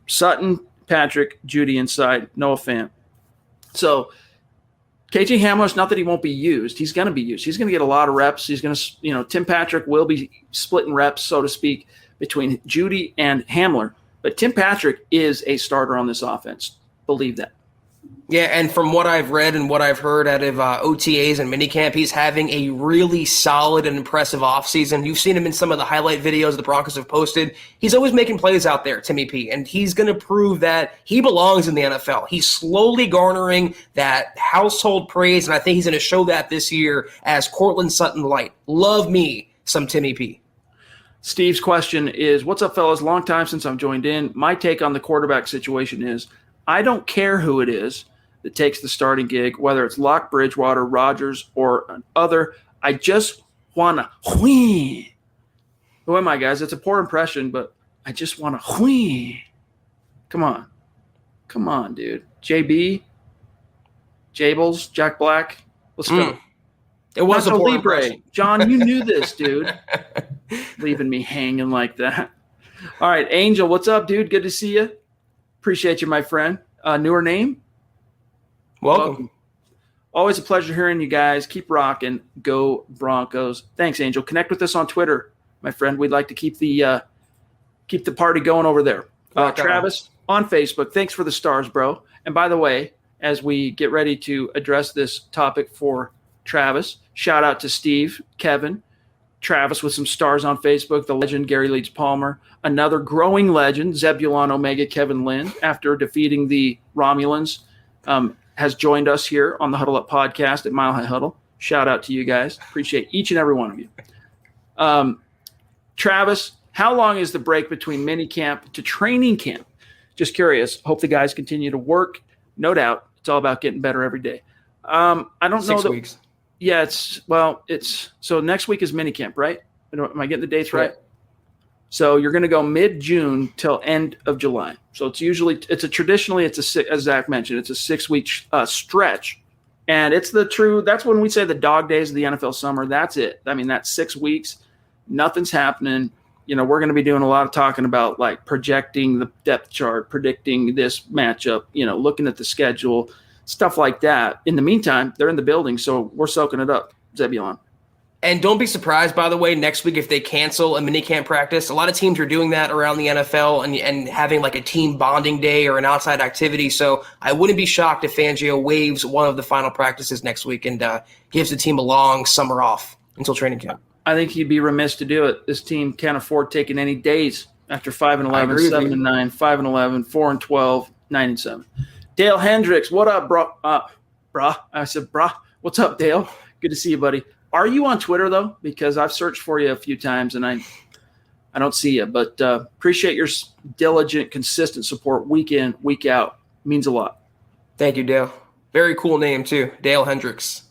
Sutton, Patrick, Judy inside, Noah Fant. So KJ Hamler's not that he won't be used. He's going to be used. He's going to get a lot of reps. He's going to, Tim Patrick will be splitting reps, so to speak, between Judy and Hamler. But Tim Patrick is a starter on this offense. Believe that. Yeah, and from what I've read and what I've heard out of OTAs and minicamp, he's having a really solid and impressive offseason. You've seen him in some of the highlight videos the Broncos have posted. He's always making plays out there, Timmy P, and he's going to prove that he belongs in the NFL. He's slowly garnering that household praise, and I think he's going to show that this year as Cortland Sutton Light. Love me some Timmy P. Steve's question is, what's up, fellas? Long time since I've joined in. My take on the quarterback situation is I don't care who it is that takes the starting gig, whether it's Locke, Bridgewater, Rodgers, or other. I just want to win. Who am I, guys? It's a poor impression, but I just want to win. Come on. Come on, dude. JB, Jables, Jack Black. Let's go. It was a poor Libre. impression. John, you knew this, dude. Leaving me hanging like that. All right, Angel, what's up, dude? Good to see you. Appreciate you, my friend. Newer name? Welcome. Always a pleasure hearing you guys. Keep rocking. Go Broncos. Thanks, Angel. Connect with us on Twitter, my friend. We'd like to keep the party going over there. Travis on Facebook. Thanks for the stars, bro. And by the way, as we get ready to address this topic for Travis. Shout out to Steve, Kevin, Travis with some stars on Facebook, the legend Gary Leeds Palmer, another growing legend, Zebulon Omega Kevin Lynn, after defeating the Romulans, has joined us here on the Huddle Up podcast at Mile High Huddle. Shout out to you guys. Appreciate each and every one of you. Travis, how long is the break between mini camp to training camp? Just curious. Hope the guys continue to work. No doubt. It's all about getting better every day. I don't know. 6 weeks. Yeah, so next week is minicamp, right? Am I getting the dates right? So you're going to go mid-June till end of July. So traditionally, as Zach mentioned, it's a 6-week stretch. And that's when we say the dog days of the NFL summer. That's it. I mean, that's 6 weeks. Nothing's happening. We're going to be doing a lot of talking about like projecting the depth chart, predicting this matchup, looking at the schedule, stuff like that. In the meantime, they're in the building, so we're soaking it up, Zebulon. And don't be surprised, by the way, next week if they cancel a minicamp practice. A lot of teams are doing that around the NFL and having like a team bonding day or an outside activity. So I wouldn't be shocked if Fangio waives one of the final practices next week and gives the team a long summer off until training camp. I think he'd be remiss to do it. This team can't afford taking any days after 5-11, 7-9, 5-11, 4-12, 9-7. Dale Hendricks, what up, bro? Brah. I said, brah. What's up, Dale? Good to see you, buddy. Are you on Twitter, though? Because I've searched for you a few times, and I don't see you. But appreciate your diligent, consistent support week in, week out. Means a lot. Thank you, Dale. Very cool name, too. Dale Hendricks.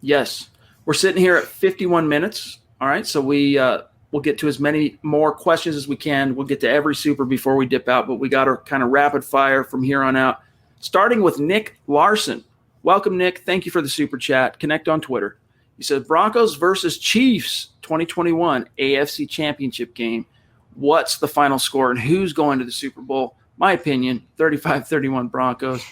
Yes. We're sitting here at 51 minutes. All right, so we'll get to as many more questions as we can. We'll get to every super before we dip out, but we got our kind of rapid fire from here on out. Starting with Nick Larson. Welcome, Nick. Thank you for the super chat. Connect on Twitter. He says, Broncos versus Chiefs 2021 AFC Championship game. What's the final score and who's going to the Super Bowl? My opinion, 35-31 Broncos.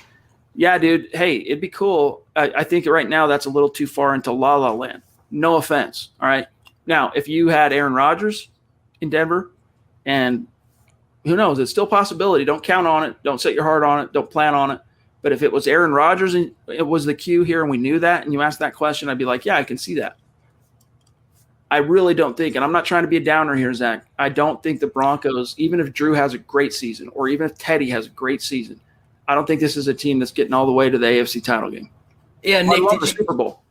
Yeah, dude. Hey, it'd be cool. I think right now that's a little too far into La La Land. No offense. All right. Now, if you had Aaron Rodgers in Denver, and who knows, it's still a possibility. Don't count on it. Don't set your heart on it. Don't plan on it. But if it was Aaron Rodgers and it was the cue here and we knew that and you asked that question, I'd be like, yeah, I can see that. I really don't think, and I'm not trying to be a downer here, Zach, I don't think the Broncos, even if Drew has a great season or even if Teddy has a great season, I don't think this is a team that's getting all the way to the AFC title game. Yeah, Nick, the Super Bowl.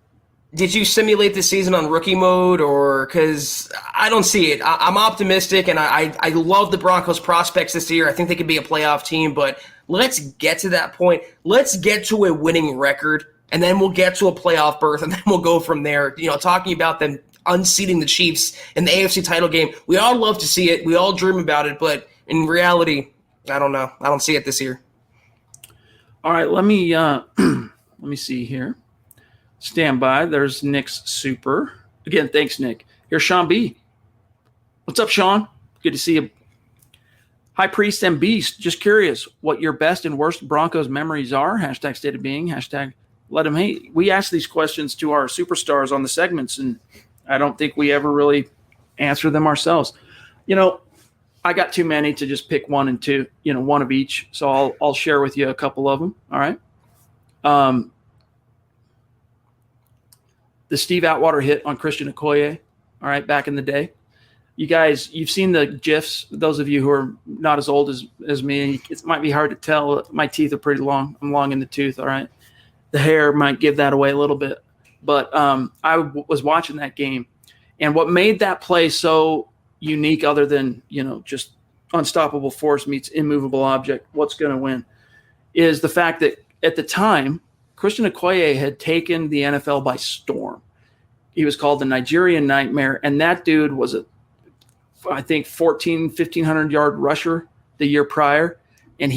Did you simulate the season on rookie mode, or because I don't see it? I'm optimistic, and I love the Broncos prospects this year. I think they could be a playoff team, but let's get to that point. Let's get to a winning record, and then we'll get to a playoff berth, and then we'll go from there. Talking about them unseating the Chiefs in the AFC title game. We all love to see it. We all dream about it, but in reality, I don't know. I don't see it this year. All right, let me see here. Stand by. There's Nick's super. Again, thanks, Nick. Here's Sean B. What's up, Sean? Good to see you. High Priest and Beast. Just curious what your best and worst Broncos memories are. Hashtag state of being. Hashtag let them hate. We ask these questions to our superstars on the segments, and I don't think we ever really answer them ourselves. I got too many to just pick one and two, one of each. So I'll share with you a couple of them. All right. The Steve Atwater hit on Christian Okoye, all right, back in the day. You guys, you've seen the GIFs. Those of you who are not as old as me, it might be hard to tell. My teeth are pretty long. I'm long in the tooth, all right. The hair might give that away a little bit. But I was watching that game, and what made that play so unique, other than, just unstoppable force meets immovable object, what's going to win, is the fact that at the time, Christian Okoye had taken the NFL by storm. He was called the Nigerian Nightmare, and that dude was I think 1,500-yard rusher the year prior, and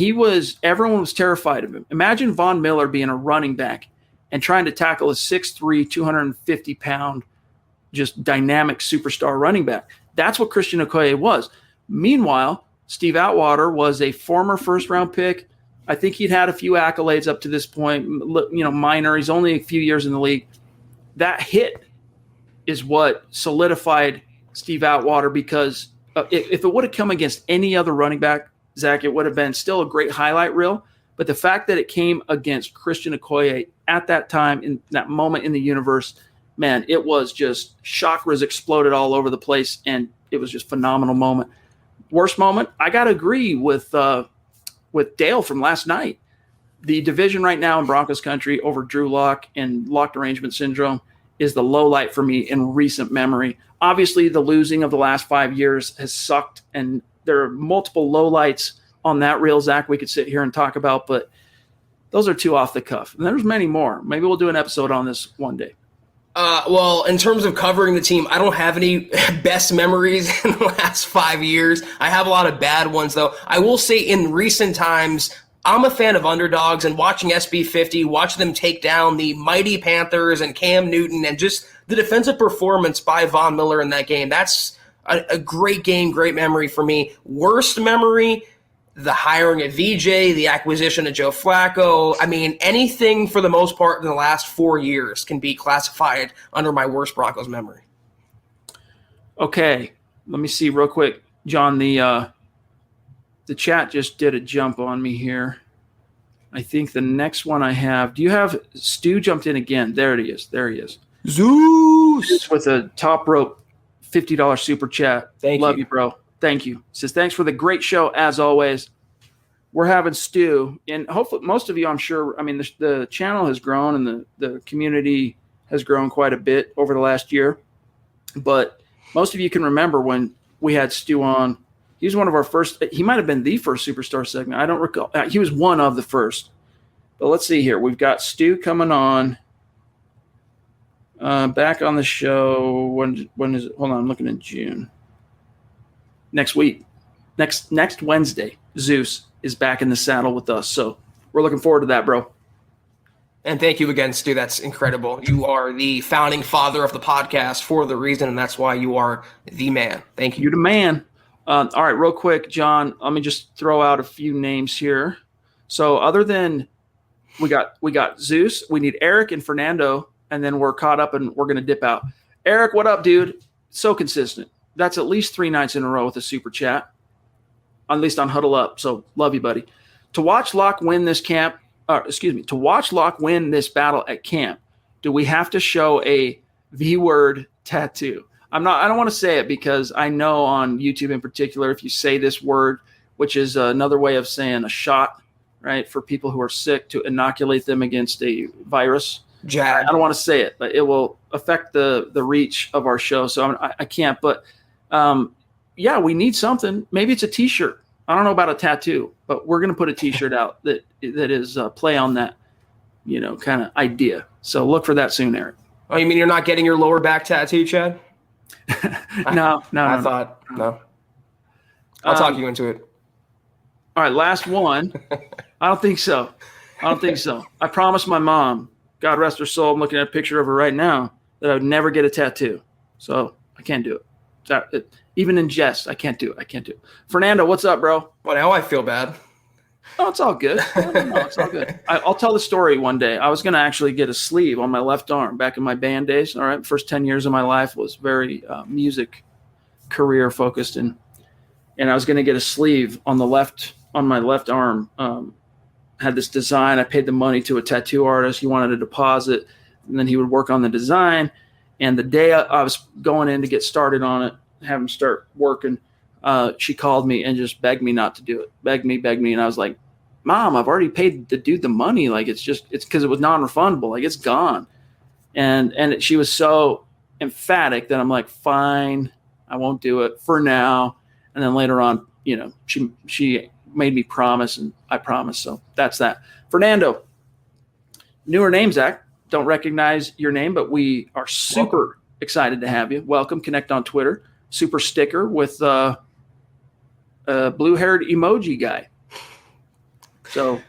everyone was terrified of him. Imagine Von Miller being a running back and trying to tackle a 6'3", 250-pound, just dynamic superstar running back. That's what Christian Okoye was. Meanwhile, Steve Atwater was a former first-round pick. I think he'd had a few accolades up to this point, minor. He's only a few years in the league. That hit is what solidified Steve Atwater, because if it would have come against any other running back, Zach, it would have been still a great highlight reel. But the fact that it came against Christian Okoye at that time, in that moment in the universe, man, it was just chakras exploded all over the place, and it was just a phenomenal moment. Worst moment, I got to agree with Dale from last night. The division right now in Broncos country over Drew Lock and locked arrangement syndrome is the low light for me in recent memory. Obviously, the losing of the last 5 years has sucked, and there are multiple low lights on that reel, Zach, we could sit here and talk about, but those are two off the cuff. And there's many more. Maybe we'll do an episode on this one day. Well, in terms of covering the team, I don't have any best memories in the last 5 years. I have a lot of bad ones, though. I will say in recent times, I'm a fan of underdogs, and watching SB50, watching them take down the mighty Panthers and Cam Newton, and just the defensive performance by Von Miller in that game. That's a great game, great memory for me. Worst memory, the hiring of VJ, the acquisition of Joe Flacco. I mean, anything for the most part in the last 4 years can be classified under my worst Broncos memory. Okay, let me see real quick. John, the chat just did a jump on me here. I think the next one I have, do you have Stu jumped in again? There he is. Zeus with a top rope $50 super chat. Love you, bro. Thank you. Says, thanks for the great show, as always. We're having Stu, and hopefully most of you, I'm sure, I mean, the channel has grown and the community has grown quite a bit over the last year. But most of you can remember when we had Stu on. He was one of our first – he might have been the first Superstar segment. I don't recall. He was one of the first. But let's see here. We've got Stu coming on. Back on the show. When is it? Hold on, I'm looking in June. Next week. Next Wednesday, Zeus is back in the saddle with us. So we're looking forward to that, bro. And thank you again, Stu. That's incredible. You are the founding father of the podcast for the reason, and that's why you are the man. Thank you. You're the man. All right, real quick, John, let me just throw out a few names here. So other than we got Zeus, we need Eric and Fernando, and then we're caught up and we're going to dip out. Eric, what up, dude? So consistent. That's at least 3 nights in a row with a super chat, at least on Huddle Up. So love you, buddy. To watch Locke win this battle at camp, do we have to show a V-word tattoo? I don't want to say it because I know on YouTube in particular, if you say this word, which is another way of saying a shot, right, for people who are sick to inoculate them against a virus. I don't want to say it, but it will affect the reach of our show. So I can't. But yeah, we need something. Maybe it's a T-shirt. I don't know about a tattoo, but we're going to put a T-shirt out that is play on that, kind of idea. So look for that soon, Eric. Oh, you mean you're not getting your lower back tattoo, Chad? No. No. I'll talk you into it. All right, last one. I don't think so. I promised my mom, God rest her soul, I'm looking at a picture of her right now, that I would never get a tattoo. So I can't do it. Even in jest, I can't do it. Fernando, what's up, bro? Well, now I feel bad. Oh, it's all good. No, it's all good. I'll tell the story one day. I was going to actually get a sleeve on my left arm back in my band days. All right. First 10 years of my life was very music career focused. And I was going to get a sleeve on my left arm. Had this design. I paid the money to a tattoo artist. He wanted a deposit, and then he would work on the design. And the day I was going in to get started on it, have him start working, she called me and just begged me not to do it. Begged me. And I was like, Mom, I've already paid the dude the money. Like, it's because it was non-refundable. Like, it's gone. And she was so emphatic that I'm like, fine, I won't do it for now. And then later on, she made me promise, and I promised. So that's that. Fernando, newer name, Zach. Don't recognize your name, but we are super excited to have you. Welcome. Connect on Twitter. Super sticker with a blue-haired emoji guy. So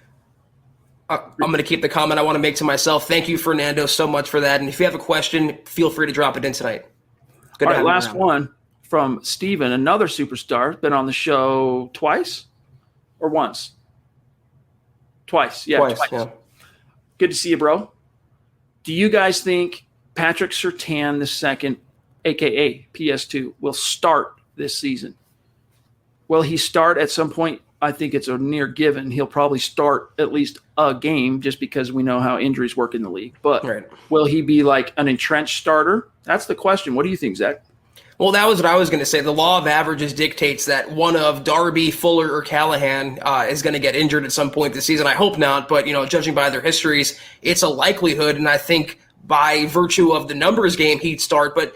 I'm going to keep the comment I want to make to myself. Thank you, Fernando, so much for that. And if you have a question, feel free to drop it in tonight. All right, last one from Steven, another superstar. Been on the show twice or once? Twice. Yeah, twice. Yeah. Good to see you, bro. Do you guys think Patrick Surtain II, a.k.a. PS2, will start this season? Will he start at some point I think it's a near given. He'll probably start at least a game just because we know how injuries work in the league. But will he be like an entrenched starter? That's the question. What do you think, Zach? Well, that was what I was going to say. The law of averages dictates that one of Darby, Fuller, or Callahan is going to get injured at some point this season. I hope not, but judging by their histories, it's a likelihood. And I think by virtue of the numbers game, he'd start. But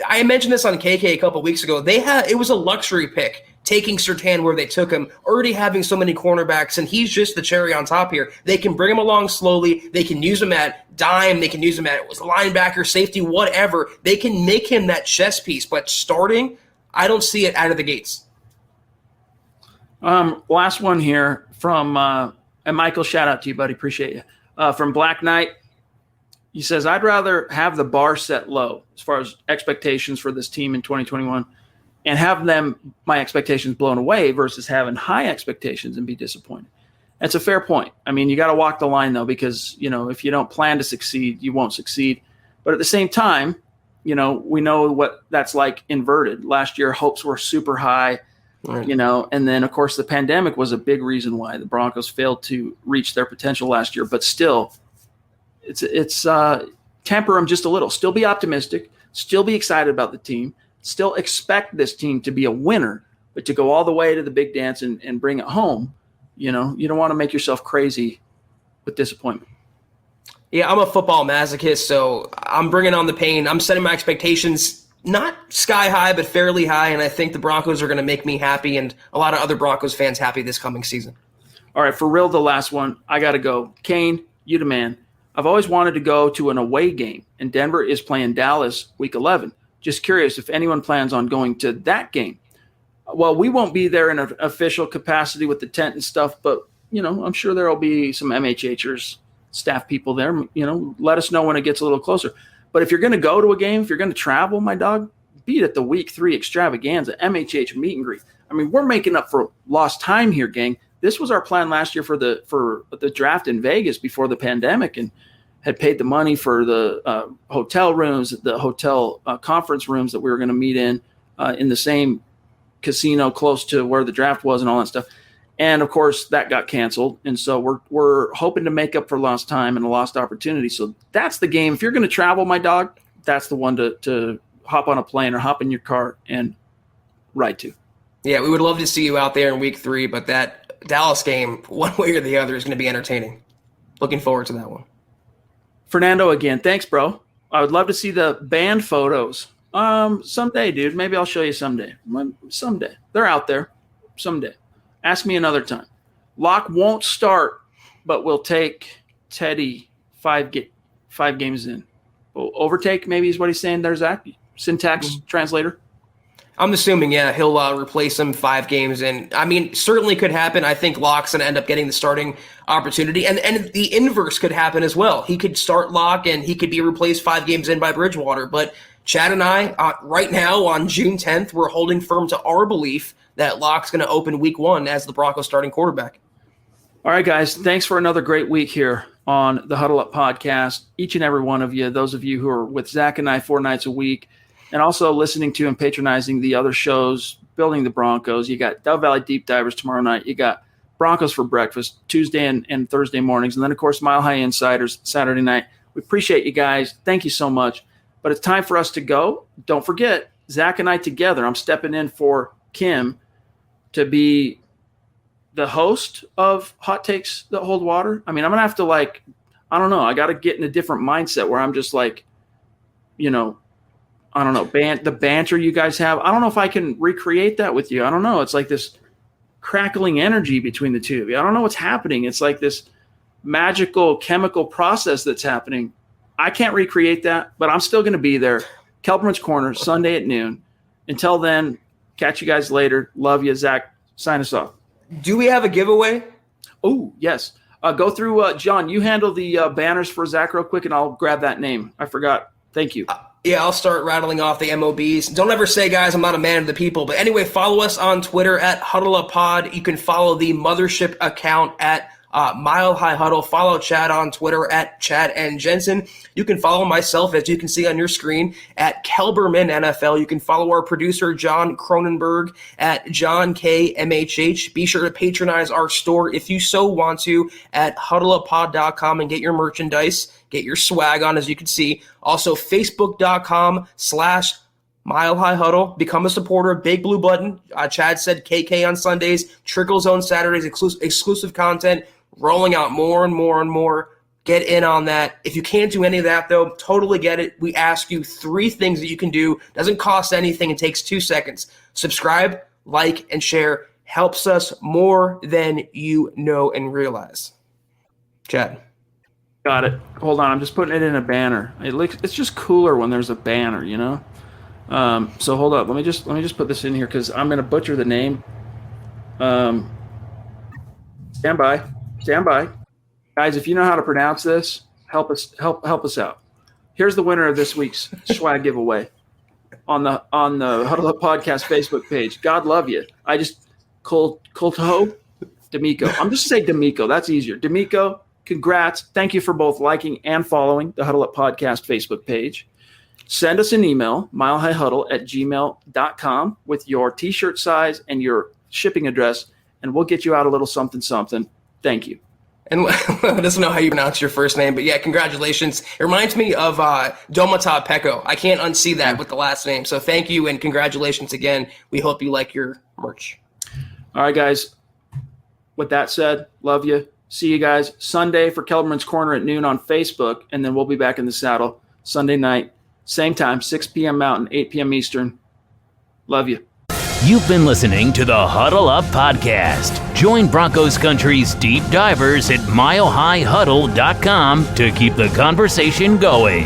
I mentioned this on KK a couple weeks ago. It was a luxury pick, taking Surtain where they took him, already having so many cornerbacks, and he's just the cherry on top here. They can bring him along slowly. They can use him at dime. They can use him at linebacker, safety, whatever. They can make him that chess piece, but starting, I don't see it out of the gates. Last one here from and Michael, shout out to you, buddy. Appreciate you. From Black Knight. He says, I'd rather have the bar set low as far as expectations for this team in 2021 and have my expectations blown away versus having high expectations and be disappointed. That's a fair point. I mean, you got to walk the line, though, because, if you don't plan to succeed, you won't succeed. But at the same time, we know what that's like inverted. Last year, hopes were super high, right. And then, of course, the pandemic was a big reason why the Broncos failed to reach their potential last year. But still, it's temper them just a little. Still be optimistic. Still be excited about the team. Still expect this team to be a winner, but to go all the way to the big dance and bring it home, you don't want to make yourself crazy with disappointment. Yeah, I'm a football masochist, so I'm bringing on the pain. I'm setting my expectations not sky high, but fairly high, and I think the Broncos are going to make me happy and a lot of other Broncos fans happy this coming season. All right, for real, the last one. I got to go. Kane, you the man. I've always wanted to go to an away game, and Denver is playing Dallas Week 11. Just curious if anyone plans on going to that game. Well, we won't be there in an official capacity with the tent and stuff, but, I'm sure there will be some MHHers, staff people there. Let us know when it gets a little closer. But if you're going to go to a game, if you're going to travel, my dog, be it at the Week 3 extravaganza, MHH meet and greet. I mean, we're making up for lost time here, gang. This was our plan last year for the draft in Vegas before the pandemic, and had paid the money for the hotel rooms, the hotel conference rooms that we were going to meet in the same casino close to where the draft was and all that stuff. And of course that got canceled. And so we're hoping to make up for lost time and a lost opportunity. So that's the game. If you're going to travel, my dog, that's the one to hop on a plane or hop in your car and ride to. Yeah, we would love to see you out there in Week 3, but that Dallas game, one way or the other, is going to be entertaining. Looking forward to that one. Fernando again. Thanks, bro. I would love to see the band photos. Someday, dude. Maybe I'll show you someday. Someday. They're out there. Someday. Ask me another time. Locke won't start, but we'll take Teddy 5 games in. Overtake, maybe is what he's saying there, Zach. Syntax translator. I'm assuming, yeah, he'll replace him 5 games in. I mean, certainly could happen. I think Locke's going to end up getting the starting opportunity. And the inverse could happen as well. He could start Locke, and he could be replaced 5 games in by Bridgewater. But Chad and I, right now on June 10th, we're holding firm to our belief that Locke's going to open Week 1 as the Broncos starting quarterback. All right, guys. Thanks for another great week here on the Huddle Up podcast. Each and every one of you, those of you who are with Zach and I 4 nights a week, and also listening to and patronizing the other shows, Building the Broncos. You got Dove Valley Deep Divers tomorrow night. You got Broncos for Breakfast Tuesday and Thursday mornings. And then, of course, Mile High Insiders Saturday night. We appreciate you guys. Thank you so much. But it's time for us to go. Don't forget, Zach and I together, I'm stepping in for Kim to be the host of Hot Takes That Hold Water. I mean, I'm going to have to, I don't know. I got to get in a different mindset where I'm just I don't know, the banter you guys have. I don't know if I can recreate that with you. I don't know. It's like this crackling energy between the two of you. I don't know what's happening. It's like this magical chemical process that's happening. I can't recreate that, but I'm still going to be there. Kelberman's Corner, Sunday at noon. Until then, catch you guys later. Love you. Zach, sign us off. Do we have a giveaway? Oh, yes. Go through, John, you handle the banners for Zach real quick, and I'll grab that name. I forgot. Thank you. Yeah, I'll start rattling off the MOBs. Don't ever say, guys, I'm not a man of the people. But anyway, follow us on Twitter at HuddleUpPod. You can follow the Mothership account at Mile High Huddle. Follow Chad on Twitter at Chad and Jensen. You can follow myself, as you can see on your screen, at Kelberman NFL. You can follow our producer, John Cronenberg, at John KMHH. Be sure to patronize our store if you so want to at huddleuppod.com and get your merchandise, get your swag on, as you can see. Also, facebook.com/Mile High Huddle. Become a supporter. Big blue button. Chad said KK on Sundays. Trickle Zone Saturdays. Exclusive content. Rolling out more and more and more. Get in on that. If you can't do any of that, though, totally get it. We ask you 3 things that you can do. Doesn't cost anything. It takes 2 seconds. Subscribe, like, and share. Helps us more than you know and realize. Chad. Got it. Hold on. I'm just putting it in a banner. It's just cooler when there's a banner, you know? So hold up. Let me just put this in here because I'm going to butcher the name. Stand by. Guys, if you know how to pronounce this, help us out. Here's the winner of this week's swag giveaway on the Huddle Up Podcast Facebook page. God love you. I just Colto D'Amico. I'm just saying D'Amico. That's easier. D'Amico, congrats. Thank you for both liking and following the Huddle Up Podcast Facebook page. Send us an email, milehighhuddle@gmail.com, with your T-shirt size and your shipping address, and we'll get you out a little something. Thank you. And let us know how you pronounce your first name. But yeah, congratulations. It reminds me of Domata Pecco. I can't unsee that with the last name. So thank you and congratulations again. We hope you like your merch. All right, guys. With that said, love you. See you guys Sunday for Kelberman's Corner at noon on Facebook, and then we'll be back in the saddle Sunday night, same time, 6 p.m. Mountain, 8 p.m. Eastern. Love you. You've been listening to the Huddle Up Podcast. Join Broncos Country's deep divers at milehighhuddle.com to keep the conversation going.